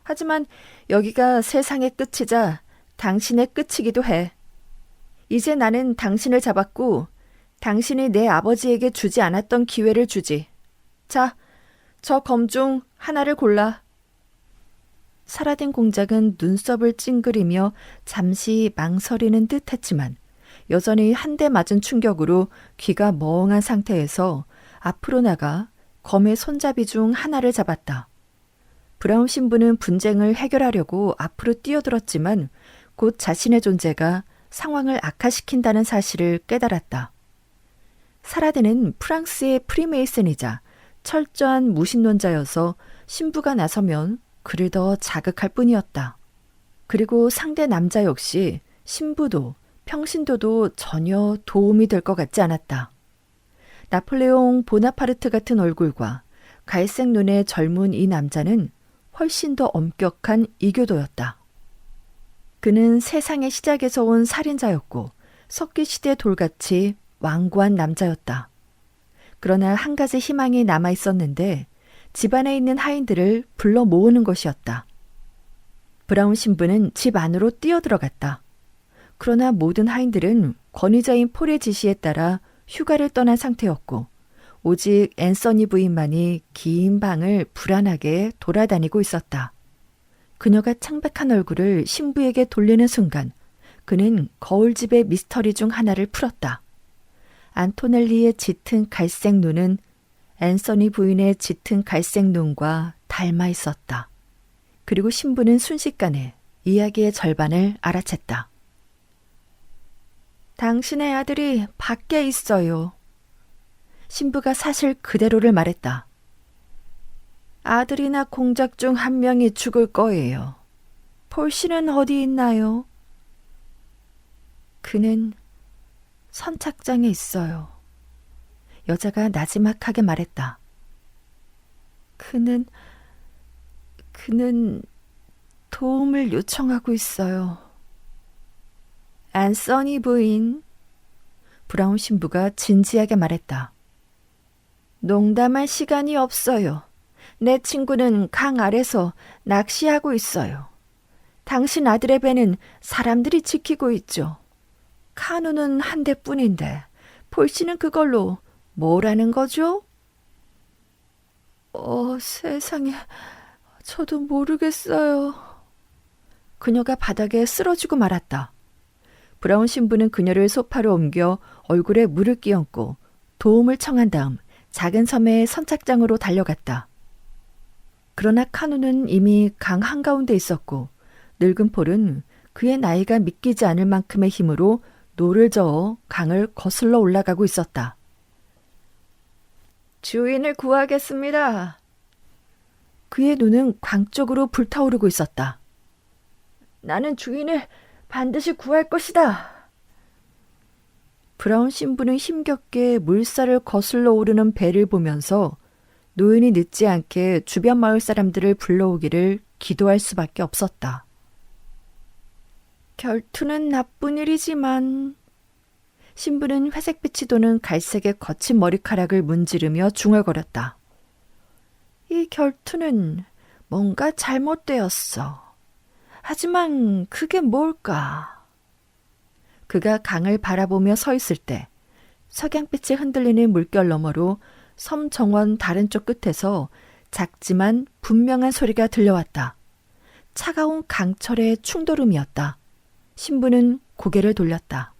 하지만 여기가 세상의 끝이자 당신의 끝이기도 해. 이제 나는 당신을 잡았고 당신이 내 아버지에게 주지 않았던 기회를 주지. 자, 저 검 중 하나를 골라. 사라딘 공작은 눈썹을 찡그리며 잠시 망설이는 듯 했지만 여전히 한 대 맞은 충격으로 귀가 멍한 상태에서 앞으로 나가 검의 손잡이 중 하나를 잡았다. 브라운 신부는 분쟁을 해결하려고 앞으로 뛰어들었지만 곧 자신의 존재가 상황을 악화시킨다는 사실을 깨달았다. 사라딘은 프랑스의 프리메이슨이자 철저한 무신론자여서 신부가 나서면 그를 더 자극할 뿐이었다. 그리고 상대 남자 역시 신부도 평신도도 전혀 도움이 될 것 같지 않았다. 나폴레옹 보나파르트 같은 얼굴과 갈색 눈의 젊은 이 남자는 훨씬 더 엄격한 이교도였다. 그는 세상의 시작에서 온 살인자였고 석기시대 돌같이 완고한 남자였다. 그러나 한 가지 희망이 남아 있었는데 집안에 있는 하인들을 불러 모으는 것이었다. 브라운 신부는 집 안으로 뛰어들어갔다. 그러나 모든 하인들은 권위자인 폴의 지시에 따라 휴가를 떠난 상태였고 오직 앤서니 부인만이 긴 방을 불안하게 돌아다니고 있었다. 그녀가 창백한 얼굴을 신부에게 돌리는 순간 그는 거울집의 미스터리 중 하나를 풀었다. 안토넬리의 짙은 갈색 눈은 앤서니 부인의 짙은 갈색 눈과 닮아 있었다. 그리고 신부는 순식간에 이야기의 절반을 알아챘다. 당신의 아들이 밖에 있어요. 신부가 사실 그대로를 말했다. 아들이나 공작 중 한 명이 죽을 거예요. 폴 씨는 어디 있나요? 그는 선착장에 있어요. 여자가 나지막하게 말했다. 그는 도움을 요청하고 있어요. 앤서니 부인, 브라운 신부가 진지하게 말했다. 농담할 시간이 없어요. 내 친구는 강 아래서 낚시하고 있어요. 당신 아들의 배는 사람들이 지키고 있죠. 카누는 한 대뿐인데 폴 씨는 그걸로 뭘 하는 거죠? 세상에, 저도 모르겠어요. 그녀가 바닥에 쓰러지고 말았다. 브라운 신부는 그녀를 소파로 옮겨 얼굴에 물을 끼얹고 도움을 청한 다음 작은 섬의 선착장으로 달려갔다. 그러나 카누는 이미 강 한가운데 있었고 늙은 폴은 그의 나이가 믿기지 않을 만큼의 힘으로 노를 저어 강을 거슬러 올라가고 있었다. 주인을 구하겠습니다. 그의 눈은 광 쪽으로 불타오르고 있었다. 나는 주인을 반드시 구할 것이다. 브라운 신부는 힘겹게 물살을 거슬러 오르는 배를 보면서 노인이 늦지 않게 주변 마을 사람들을 불러오기를 기도할 수밖에 없었다. 결투는 나쁜 일이지만 신부는 회색빛이 도는 갈색의 거친 머리카락을 문지르며 중얼거렸다. 이 결투는 뭔가 잘못되었어. 하지만 그게 뭘까? 그가 강을 바라보며 서 있을 때 석양빛이 흔들리는 물결 너머로 섬 정원 다른 쪽 끝에서 작지만 분명한 소리가 들려왔다. 차가운 강철의 충돌음이었다. 신부는 고개를 돌렸다.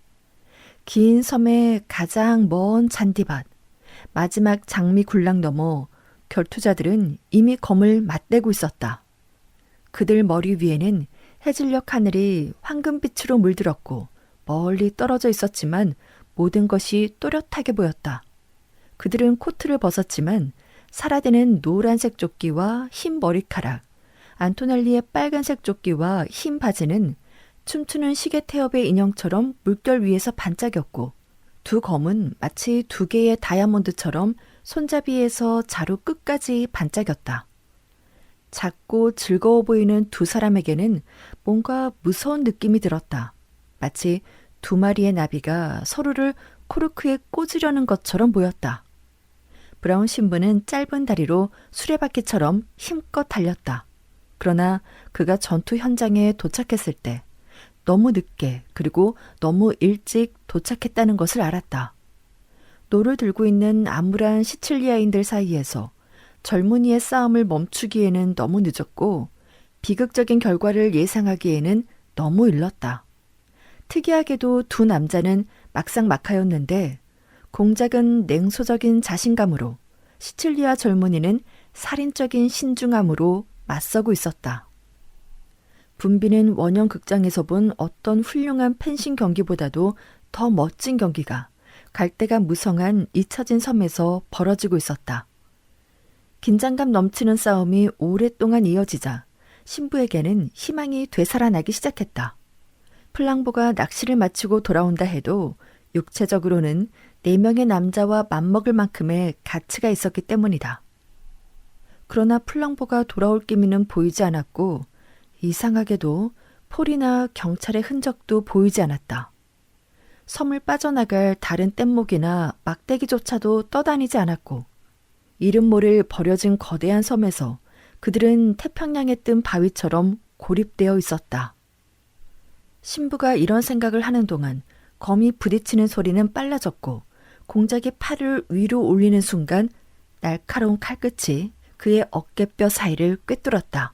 긴 섬의 가장 먼 잔디밭, 마지막 장미 군락 너머 결투자들은 이미 검을 맞대고 있었다. 그들 머리 위에는 해질녘 하늘이 황금빛으로 물들었고 멀리 떨어져 있었지만 모든 것이 또렷하게 보였다. 그들은 코트를 벗었지만 사라데는 노란색 조끼와 흰 머리카락, 안토넬리의 빨간색 조끼와 흰 바지는 춤추는 시계 태엽의 인형처럼 물결 위에서 반짝였고 두 검은 마치 두 개의 다이아몬드처럼 손잡이에서 자루 끝까지 반짝였다. 작고 즐거워 보이는 두 사람에게는 뭔가 무서운 느낌이 들었다. 마치 두 마리의 나비가 서로를 코르크에 꽂으려는 것처럼 보였다. 브라운 신부는 짧은 다리로 수레바퀴처럼 힘껏 달렸다. 그러나 그가 전투 현장에 도착했을 때 너무 늦게 그리고 너무 일찍 도착했다는 것을 알았다. 노를 들고 있는 암울한 시칠리아인들 사이에서 젊은이의 싸움을 멈추기에는 너무 늦었고 비극적인 결과를 예상하기에는 너무 일렀다. 특이하게도 두 남자는 막상막하였는데 공작은 냉소적인 자신감으로 시칠리아 젊은이는 살인적인 신중함으로 맞서고 있었다. 분비는 원형 극장에서 본 어떤 훌륭한 펜싱 경기보다도 더 멋진 경기가 갈대가 무성한 잊혀진 섬에서 벌어지고 있었다. 긴장감 넘치는 싸움이 오랫동안 이어지자 신부에게는 희망이 되살아나기 시작했다. 플랑보가 낚시를 마치고 돌아온다 해도 육체적으로는 4명의 남자와 맞먹을 만큼의 가치가 있었기 때문이다. 그러나 플랑보가 돌아올 기미는 보이지 않았고 이상하게도 폴이나 경찰의 흔적도 보이지 않았다. 섬을 빠져나갈 다른 뗏목이나 막대기조차도 떠다니지 않았고 이름 모를 버려진 거대한 섬에서 그들은 태평양에 뜬 바위처럼 고립되어 있었다. 신부가 이런 생각을 하는 동안 검이 부딪히는 소리는 빨라졌고 공작이 팔을 위로 올리는 순간 날카로운 칼끝이 그의 어깨뼈 사이를 꿰뚫었다.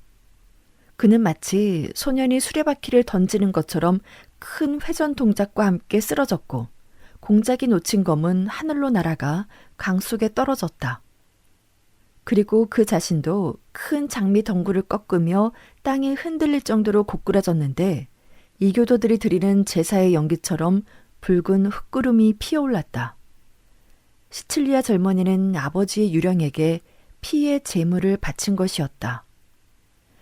그는 마치 소년이 수레바퀴를 던지는 것처럼 큰 회전 동작과 함께 쓰러졌고 공작이 놓친 검은 하늘로 날아가 강 속에 떨어졌다. 그리고 그 자신도 큰 장미 덩굴을 꺾으며 땅이 흔들릴 정도로 고꾸라졌는데 이교도들이 드리는 제사의 연기처럼 붉은 흙구름이 피어올랐다. 시칠리아 젊은이는 아버지의 유령에게 피의 제물을 바친 것이었다.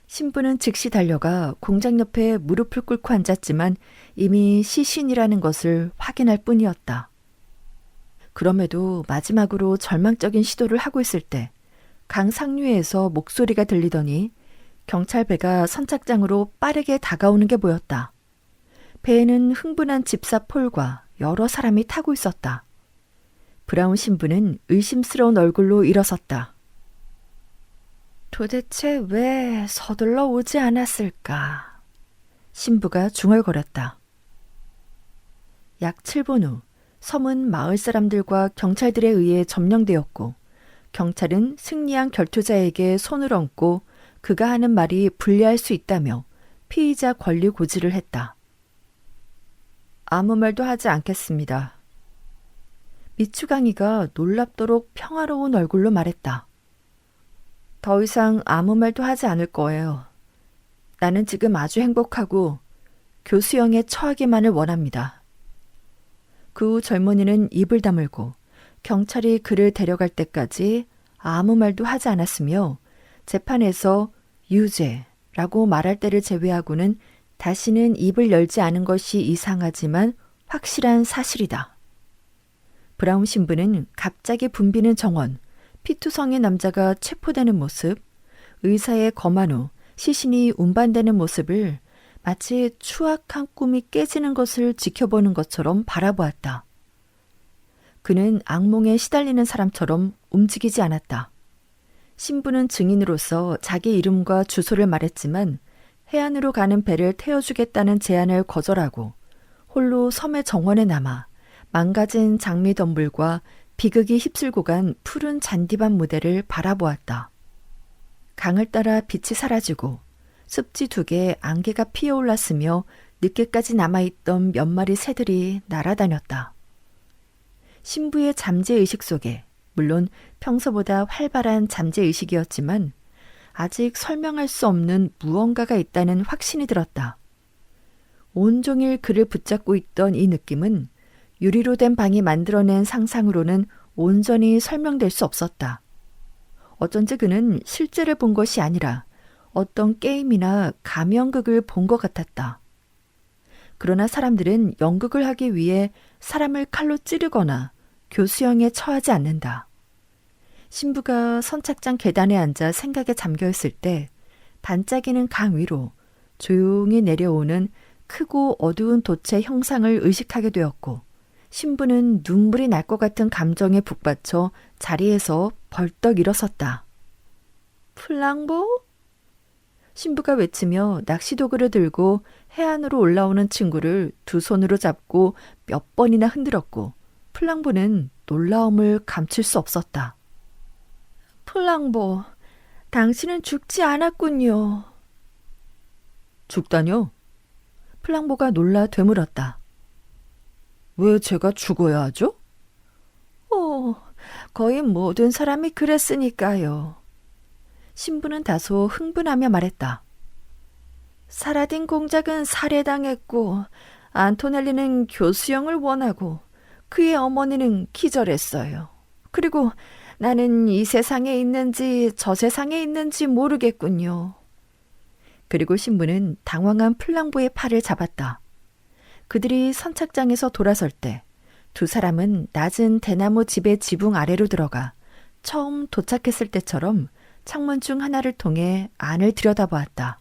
신부는 즉시 달려가 공장 옆에 무릎을 꿇고 앉았지만 이미 시신이라는 것을 확인할 뿐이었다. 그럼에도 마지막으로 절망적인 시도를 하고 있을 때 강 상류에서 목소리가 들리더니 경찰배가 선착장으로 빠르게 다가오는 게 보였다. 배에는 흥분한 집사 폴과 여러 사람이 타고 있었다. 브라운 신부는 의심스러운 얼굴로 일어섰다. 도대체 왜 서둘러 오지 않았을까? 신부가 중얼거렸다. 약 7분 후 섬은 마을 사람들과 경찰들에 의해 점령되었고 경찰은 승리한 결투자에게 손을 얹고 그가 하는 말이 불리할 수 있다며 피의자 권리 고지를 했다. 아무 말도 하지 않겠습니다. 미추강이가 놀랍도록 평화로운 얼굴로 말했다. 더 이상 아무 말도 하지 않을 거예요. 나는 지금 아주 행복하고 교수형에 처하기만을 원합니다. 그 후 젊은이는 입을 다물고 경찰이 그를 데려갈 때까지 아무 말도 하지 않았으며 재판에서 유죄라고 말할 때를 제외하고는 다시는 입을 열지 않은 것이 이상하지만 확실한 사실이다. 브라운 신부는 갑자기 붐비는 정원, 피투성의 남자가 체포되는 모습, 의사의 검한 후 시신이 운반되는 모습을 마치 추악한 꿈이 깨지는 것을 지켜보는 것처럼 바라보았다. 그는 악몽에 시달리는 사람처럼 움직이지 않았다. 신부는 증인으로서 자기 이름과 주소를 말했지만 해안으로 가는 배를 태워주겠다는 제안을 거절하고 홀로 섬의 정원에 남아 망가진 장미 덤불과 비극이 휩쓸고 간 푸른 잔디밭 무대를 바라보았다. 강을 따라 빛이 사라지고 습지 2개에 안개가 피어올랐으며 늦게까지 남아있던 몇 마리 새들이 날아다녔다. 신부의 잠재의식 속에 물론 평소보다 활발한 잠재의식이었지만 아직 설명할 수 없는 무언가가 있다는 확신이 들었다. 온종일 그를 붙잡고 있던 이 느낌은 유리로 된 방이 만들어낸 상상으로는 온전히 설명될 수 없었다. 어쩐지 그는 실제를 본 것이 아니라 어떤 게임이나 가면극을 본 것 같았다. 그러나 사람들은 연극을 하기 위해 사람을 칼로 찌르거나 교수형에 처하지 않는다. 신부가 선착장 계단에 앉아 생각에 잠겨있을 때 반짝이는 강 위로 조용히 내려오는 크고 어두운 돛의 형상을 의식하게 되었고 신부는 눈물이 날 것 같은 감정에 북받쳐 자리에서 벌떡 일어섰다. 플랑보? 신부가 외치며 낚시도구를 들고 해안으로 올라오는 친구를 두 손으로 잡고 몇 번이나 흔들었고 플랑보는 놀라움을 감출 수 없었다. 플랑보, 당신은 죽지 않았군요. 죽다뇨? 플랑보가 놀라 되물었다. 왜 제가 죽어야 하죠? 거의 모든 사람이 그랬으니까요. 신부는 다소 흥분하며 말했다. 사라딘 공작은 살해당했고 안토넬리는 교수형을 원하고 그의 어머니는 기절했어요. 그리고 나는 이 세상에 있는지 저 세상에 있는지 모르겠군요. 그리고 신부는 당황한 플랑보의 팔을 잡았다. 그들이 선착장에서 돌아설 때 두 사람은 낮은 대나무 집의 지붕 아래로 들어가 처음 도착했을 때처럼 창문 중 하나를 통해 안을 들여다보았다.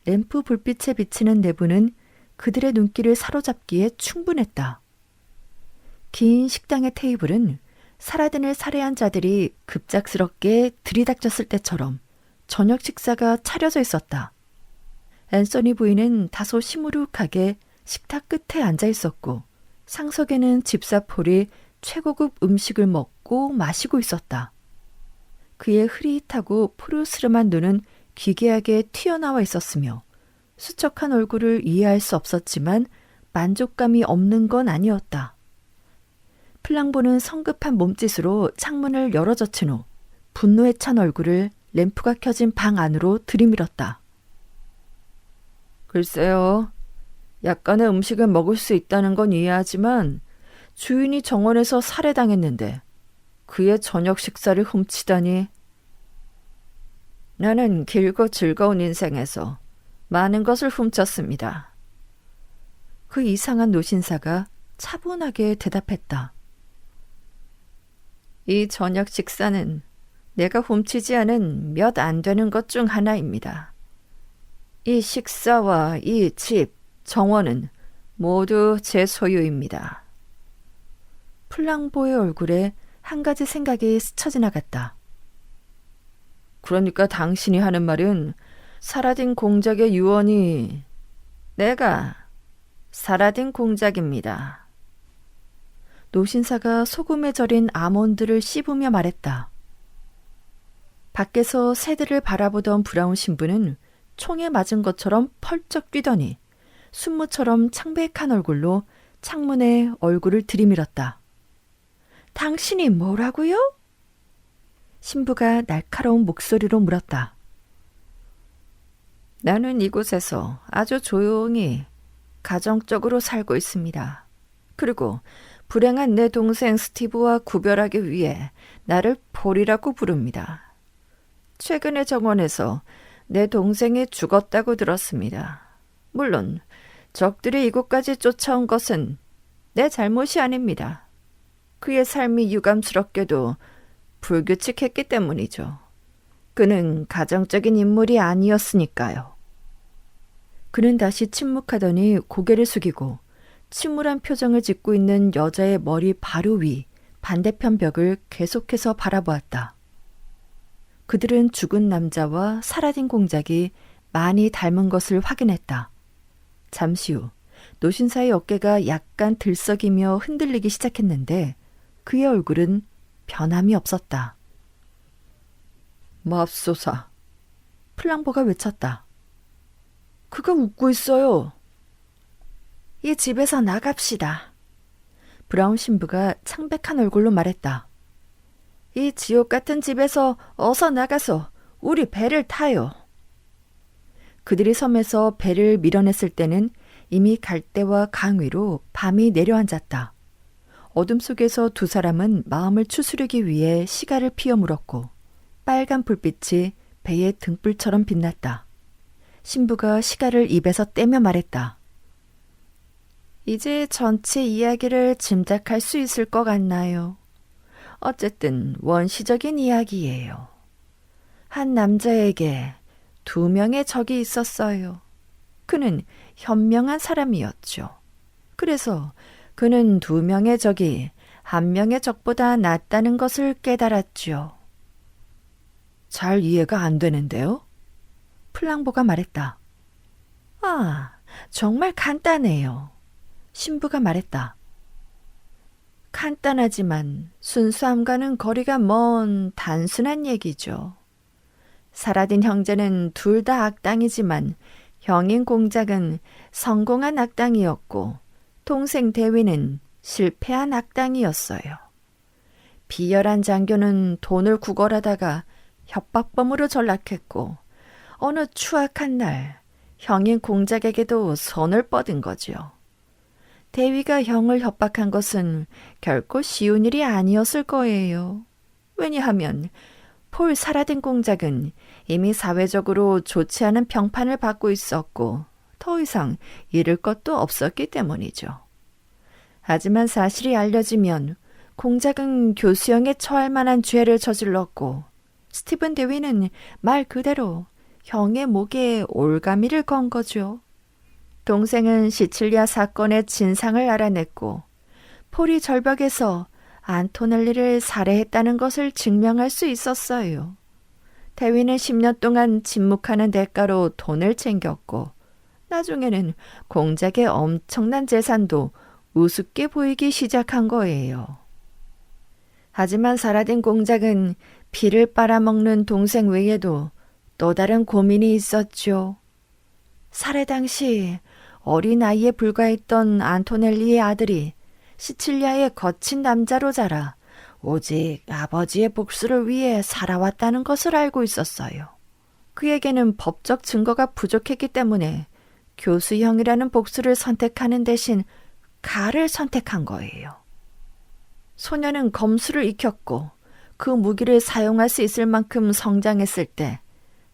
램프 불빛에 비치는 내부는 그들의 눈길을 사로잡기에 충분했다. 긴 식당의 테이블은 사라딘을 살해한 자들이 급작스럽게 들이닥쳤을 때처럼 저녁 식사가 차려져 있었다. 앤서니 부인은 다소 시무룩하게 식탁 끝에 앉아 있었고 상석에는 집사 폴이 최고급 음식을 먹고 마시고 있었다. 그의 흐릿하고 푸르스름한 눈은 기괴하게 튀어나와 있었으며 수척한 얼굴을 이해할 수 없었지만 만족감이 없는 건 아니었다. 플랑보는 성급한 몸짓으로 창문을 열어젖힌 후 분노에 찬 얼굴을 램프가 켜진 방 안으로 들이밀었다. 글쎄요. 약간의 음식을 먹을 수 있다는 건 이해하지만 주인이 정원에서 살해당했는데 그의 저녁 식사를 훔치다니. 나는 길고 즐거운 인생에서 많은 것을 훔쳤습니다. 그 이상한 노신사가 차분하게 대답했다. 이 저녁 식사는 내가 훔치지 않은 몇 안 되는 것 중 하나입니다. 이 식사와 이 집, 정원은 모두 제 소유입니다. 플랑보의 얼굴에 한 가지 생각이 스쳐 지나갔다. 그러니까 당신이 하는 말은 사라딘 공작의 유언이 내가 사라딘 공작입니다. 노신사가 소금에 절인 아몬드를 씹으며 말했다. 밖에서 새들을 바라보던 브라운 신부는 총에 맞은 것처럼 펄쩍 뛰더니 순무처럼 창백한 얼굴로 창문에 얼굴을 들이밀었다. 당신이 뭐라고요? 신부가 날카로운 목소리로 물었다. 나는 이곳에서 아주 조용히 가정적으로 살고 있습니다. 그리고 불행한 내 동생 스티브와 구별하기 위해 나를 폴이라고 부릅니다. 최근에 정원에서 내 동생이 죽었다고 들었습니다. 물론 적들이 이곳까지 쫓아온 것은 내 잘못이 아닙니다. 그의 삶이 유감스럽게도 불규칙했기 때문이죠. 그는 가정적인 인물이 아니었으니까요. 그는 다시 침묵하더니 고개를 숙이고 침울한 표정을 짓고 있는 여자의 머리 바로 위 반대편 벽을 계속해서 바라보았다. 그들은 죽은 남자와 사라딘 공작이 많이 닮은 것을 확인했다. 잠시 후 노신사의 어깨가 약간 들썩이며 흔들리기 시작했는데 그의 얼굴은 변함이 없었다. 맙소사, 플랑보가 외쳤다. 그가 웃고 있어요. 이 집에서 나갑시다. 브라운 신부가 창백한 얼굴로 말했다. 이 지옥 같은 집에서 어서 나가서 우리 배를 타요. 그들이 섬에서 배를 밀어냈을 때는 이미 갈대와 강 위로 밤이 내려앉았다. 어둠 속에서 두 사람은 마음을 추스르기 위해 시가를 피워 물었고 빨간 불빛이 배의 등불처럼 빛났다. 신부가 시가를 입에서 떼며 말했다. 이제 전체 이야기를 짐작할 수 있을 것 같나요? 어쨌든 원시적인 이야기예요. 한 남자에게 2명의 적이 있었어요. 그는 현명한 사람이었죠. 그래서 그는 2명의 적이 1명의 적보다 낫다는 것을 깨달았죠. 잘 이해가 안 되는데요? 플랑보가 말했다. 아, 정말 간단해요. 신부가 말했다. 간단하지만 순수함과는 거리가 먼 단순한 얘기죠. 사라딘 형제는 둘 다 악당이지만 형인 공작은 성공한 악당이었고 동생 대위는 실패한 악당이었어요. 비열한 장교는 돈을 구걸하다가 협박범으로 전락했고 어느 추악한 날 형인 공작에게도 손을 뻗은 거죠. 대위가 형을 협박한 것은 결코 쉬운 일이 아니었을 거예요. 왜냐하면 폴 사라딘 공작은 이미 사회적으로 좋지 않은 평판을 받고 있었고 더 이상 잃을 것도 없었기 때문이죠. 하지만 사실이 알려지면 공작은 교수형에 처할 만한 죄를 저질렀고 스티븐 대위는 말 그대로 형의 목에 올가미를 건 거죠. 동생은 시칠리아 사건의 진상을 알아냈고 폴이 절벽에서 안토넬리를 살해했다는 것을 증명할 수 있었어요. 대위는 10년 동안 침묵하는 대가로 돈을 챙겼고 나중에는 공작의 엄청난 재산도 우습게 보이기 시작한 거예요. 하지만 사라딘 공작은 피를 빨아먹는 동생 외에도 또 다른 고민이 있었죠. 살해 당시 어린 나이에 불과했던 안토넬리의 아들이 시칠리아의 거친 남자로 자라 오직 아버지의 복수를 위해 살아왔다는 것을 알고 있었어요. 그에게는 법적 증거가 부족했기 때문에 교수형이라는 복수를 선택하는 대신 칼을 선택한 거예요. 소녀는 검술을 익혔고 그 무기를 사용할 수 있을 만큼 성장했을 때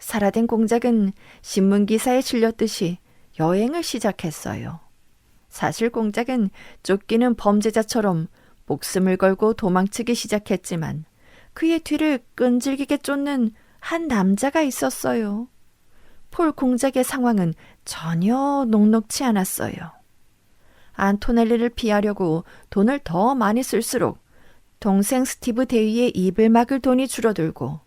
사라딘 공작은 신문기사에 실렸듯이 여행을 시작했어요. 사실 공작은 쫓기는 범죄자처럼 목숨을 걸고 도망치기 시작했지만 그의 뒤를 끈질기게 쫓는 한 남자가 있었어요. 폴 공작의 상황은 전혀 녹록치 않았어요. 안토넬리를 피하려고 돈을 더 많이 쓸수록 동생 스티브 대위의 입을 막을 돈이 줄어들고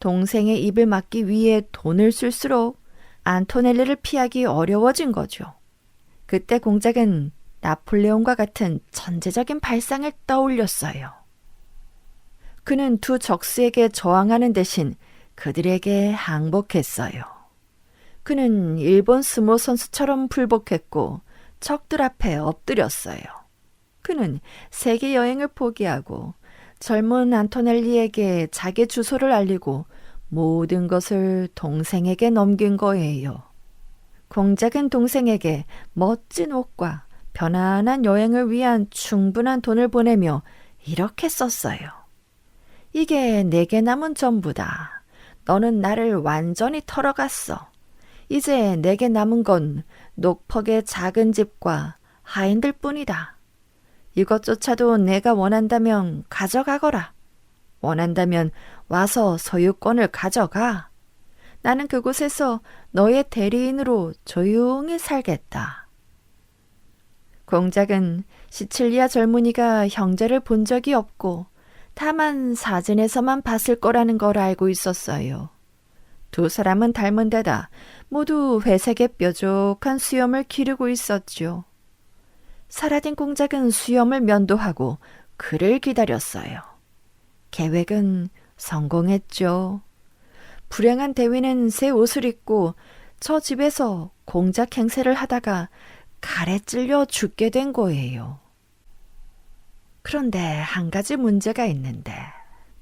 동생의 입을 막기 위해 돈을 쓸수록 안토넬리를 피하기 어려워진 거죠. 그때 공작은 나폴레옹과 같은 천재적인 발상을 떠올렸어요. 그는 두 적수에게 저항하는 대신 그들에게 항복했어요. 그는 일본 스모 선수처럼 불복했고 적들 앞에 엎드렸어요. 그는 세계 여행을 포기하고 젊은 안토넬리에게 자기 주소를 알리고 모든 것을 동생에게 넘긴 거예요. 공작은 동생에게 멋진 옷과 편안한 여행을 위한 충분한 돈을 보내며 이렇게 썼어요. 이게 내게 남은 전부다. 너는 나를 완전히 털어갔어. 이제 내게 남은 건 녹퍽의 작은 집과 하인들 뿐이다. 이것조차도 내가 원한다면 가져가거라. 원한다면 와서 소유권을 가져가. 나는 그곳에서 너의 대리인으로 조용히 살겠다. 공작은 시칠리아 젊은이가 형제를 본 적이 없고 다만 사진에서만 봤을 거라는 걸 알고 있었어요. 두 사람은 닮은 데다 모두 회색의 뾰족한 수염을 기르고 있었죠. 사라딘 공작은 수염을 면도하고 그를 기다렸어요. 계획은 성공했죠. 불행한 대위는 새 옷을 입고 저 집에서 공작 행세를 하다가 칼에 찔려 죽게 된 거예요. 그런데 한 가지 문제가 있는데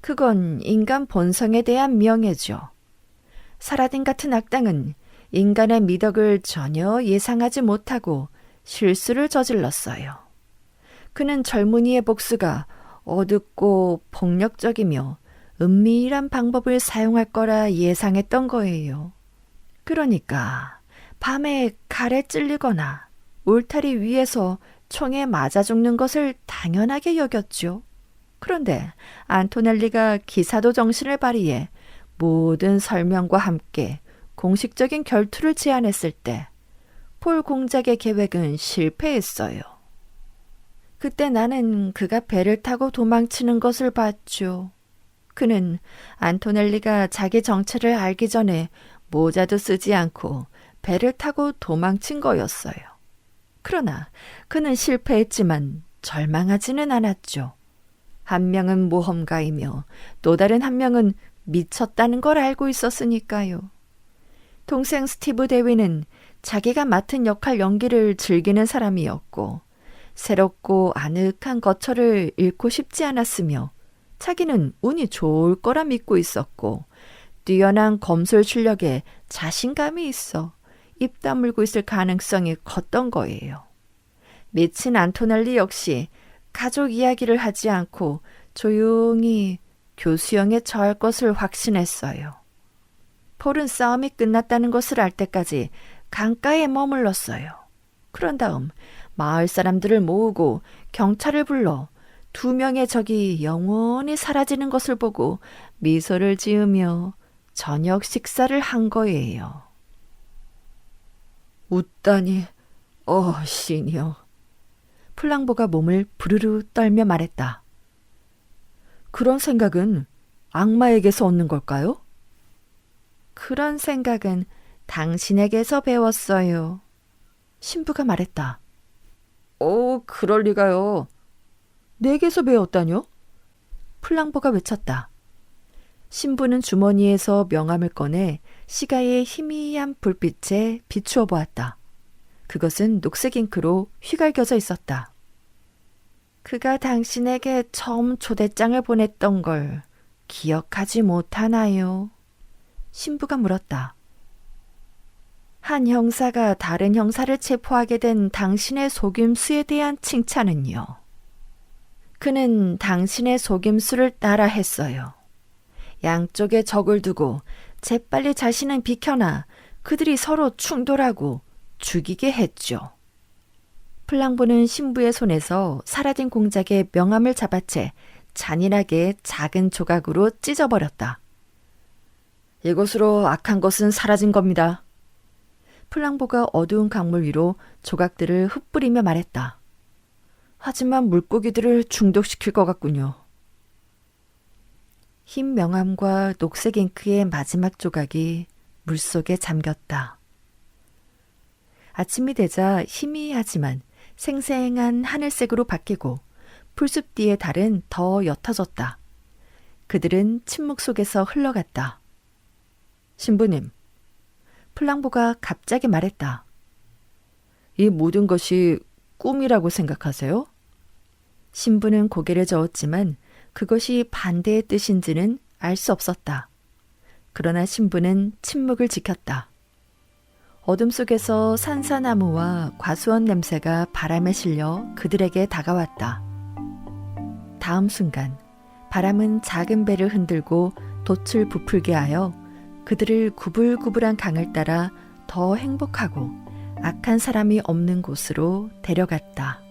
그건 인간 본성에 대한 명예죠. 사라딘 같은 악당은 인간의 미덕을 전혀 예상하지 못하고 실수를 저질렀어요. 그는 젊은이의 복수가 어둡고 폭력적이며 은밀한 방법을 사용할 거라 예상했던 거예요. 그러니까 밤에 칼에 찔리거나 울타리 위에서 총에 맞아 죽는 것을 당연하게 여겼죠. 그런데 안토넬리가 기사도 정신을 발휘해 모든 설명과 함께 공식적인 결투를 제안했을 때 폴 공작의 계획은 실패했어요. 그때 나는 그가 배를 타고 도망치는 것을 봤죠. 그는 안토넬리가 자기 정체를 알기 전에 모자도 쓰지 않고 배를 타고 도망친 거였어요. 그러나 그는 실패했지만 절망하지는 않았죠. 한 명은 모험가이며 또 다른 한 명은 미쳤다는 걸 알고 있었으니까요. 동생 스티브 대위는 자기가 맡은 역할 연기를 즐기는 사람이었고 새롭고 아늑한 거처를 잃고 싶지 않았으며 자기는 운이 좋을 거라 믿고 있었고 뛰어난 검술 실력에 자신감이 있어 입 다물고 있을 가능성이 컸던 거예요. 미친 안토넬리 역시 가족 이야기를 하지 않고 조용히 교수형에 처할 것을 확신했어요. 폴은 싸움이 끝났다는 것을 알 때까지 강가에 머물렀어요. 그런 다음 마을 사람들을 모으고 경찰을 불러 2명의 적이 영원히 사라지는 것을 보고 미소를 지으며 저녁 식사를 한 거예요. 웃다니 신이여. 플랑보가 몸을 부르르 떨며 말했다. 그런 생각은 악마에게서 얻는 걸까요? 그런 생각은 당신에게서 배웠어요. 신부가 말했다. 그럴 리가요. 내게서 배웠다뇨? 플랑보가 외쳤다. 신부는 주머니에서 명함을 꺼내 시가의 희미한 불빛에 비추어 보았다. 그것은 녹색 잉크로 휘갈겨져 있었다. 그가 당신에게 처음 초대장을 보냈던 걸 기억하지 못하나요? 신부가 물었다. 한 형사가 다른 형사를 체포하게 된 당신의 속임수에 대한 칭찬은요. 그는 당신의 속임수를 따라 했어요. 양쪽에 적을 두고 재빨리 자신은 비켜나 그들이 서로 충돌하고 죽이게 했죠. 플랑보는 신부의 손에서 사라진 공작의 명함을 잡아채 잔인하게 작은 조각으로 찢어버렸다. 이것으로 악한 것은 사라진 겁니다. 플랑보가 어두운 강물 위로 조각들을 흩뿌리며 말했다. 하지만 물고기들을 중독시킬 것 같군요. 흰 명함과 녹색 잉크의 마지막 조각이 물속에 잠겼다. 아침이 되자 희미하지만 생생한 하늘색으로 바뀌고 풀숲 뒤의 달은 더 옅어졌다. 그들은 침묵 속에서 흘러갔다. 신부님, 플랑보가 갑자기 말했다. 이 모든 것이 꿈이라고 생각하세요? 신부는 고개를 저었지만 그것이 반대의 뜻인지는 알 수 없었다. 그러나 신부는 침묵을 지켰다. 어둠 속에서 산사나무와 과수원 냄새가 바람에 실려 그들에게 다가왔다. 다음 순간 바람은 작은 배를 흔들고 돛을 부풀게 하여 그들을 구불구불한 강을 따라 더 행복하고 악한 사람이 없는 곳으로 데려갔다.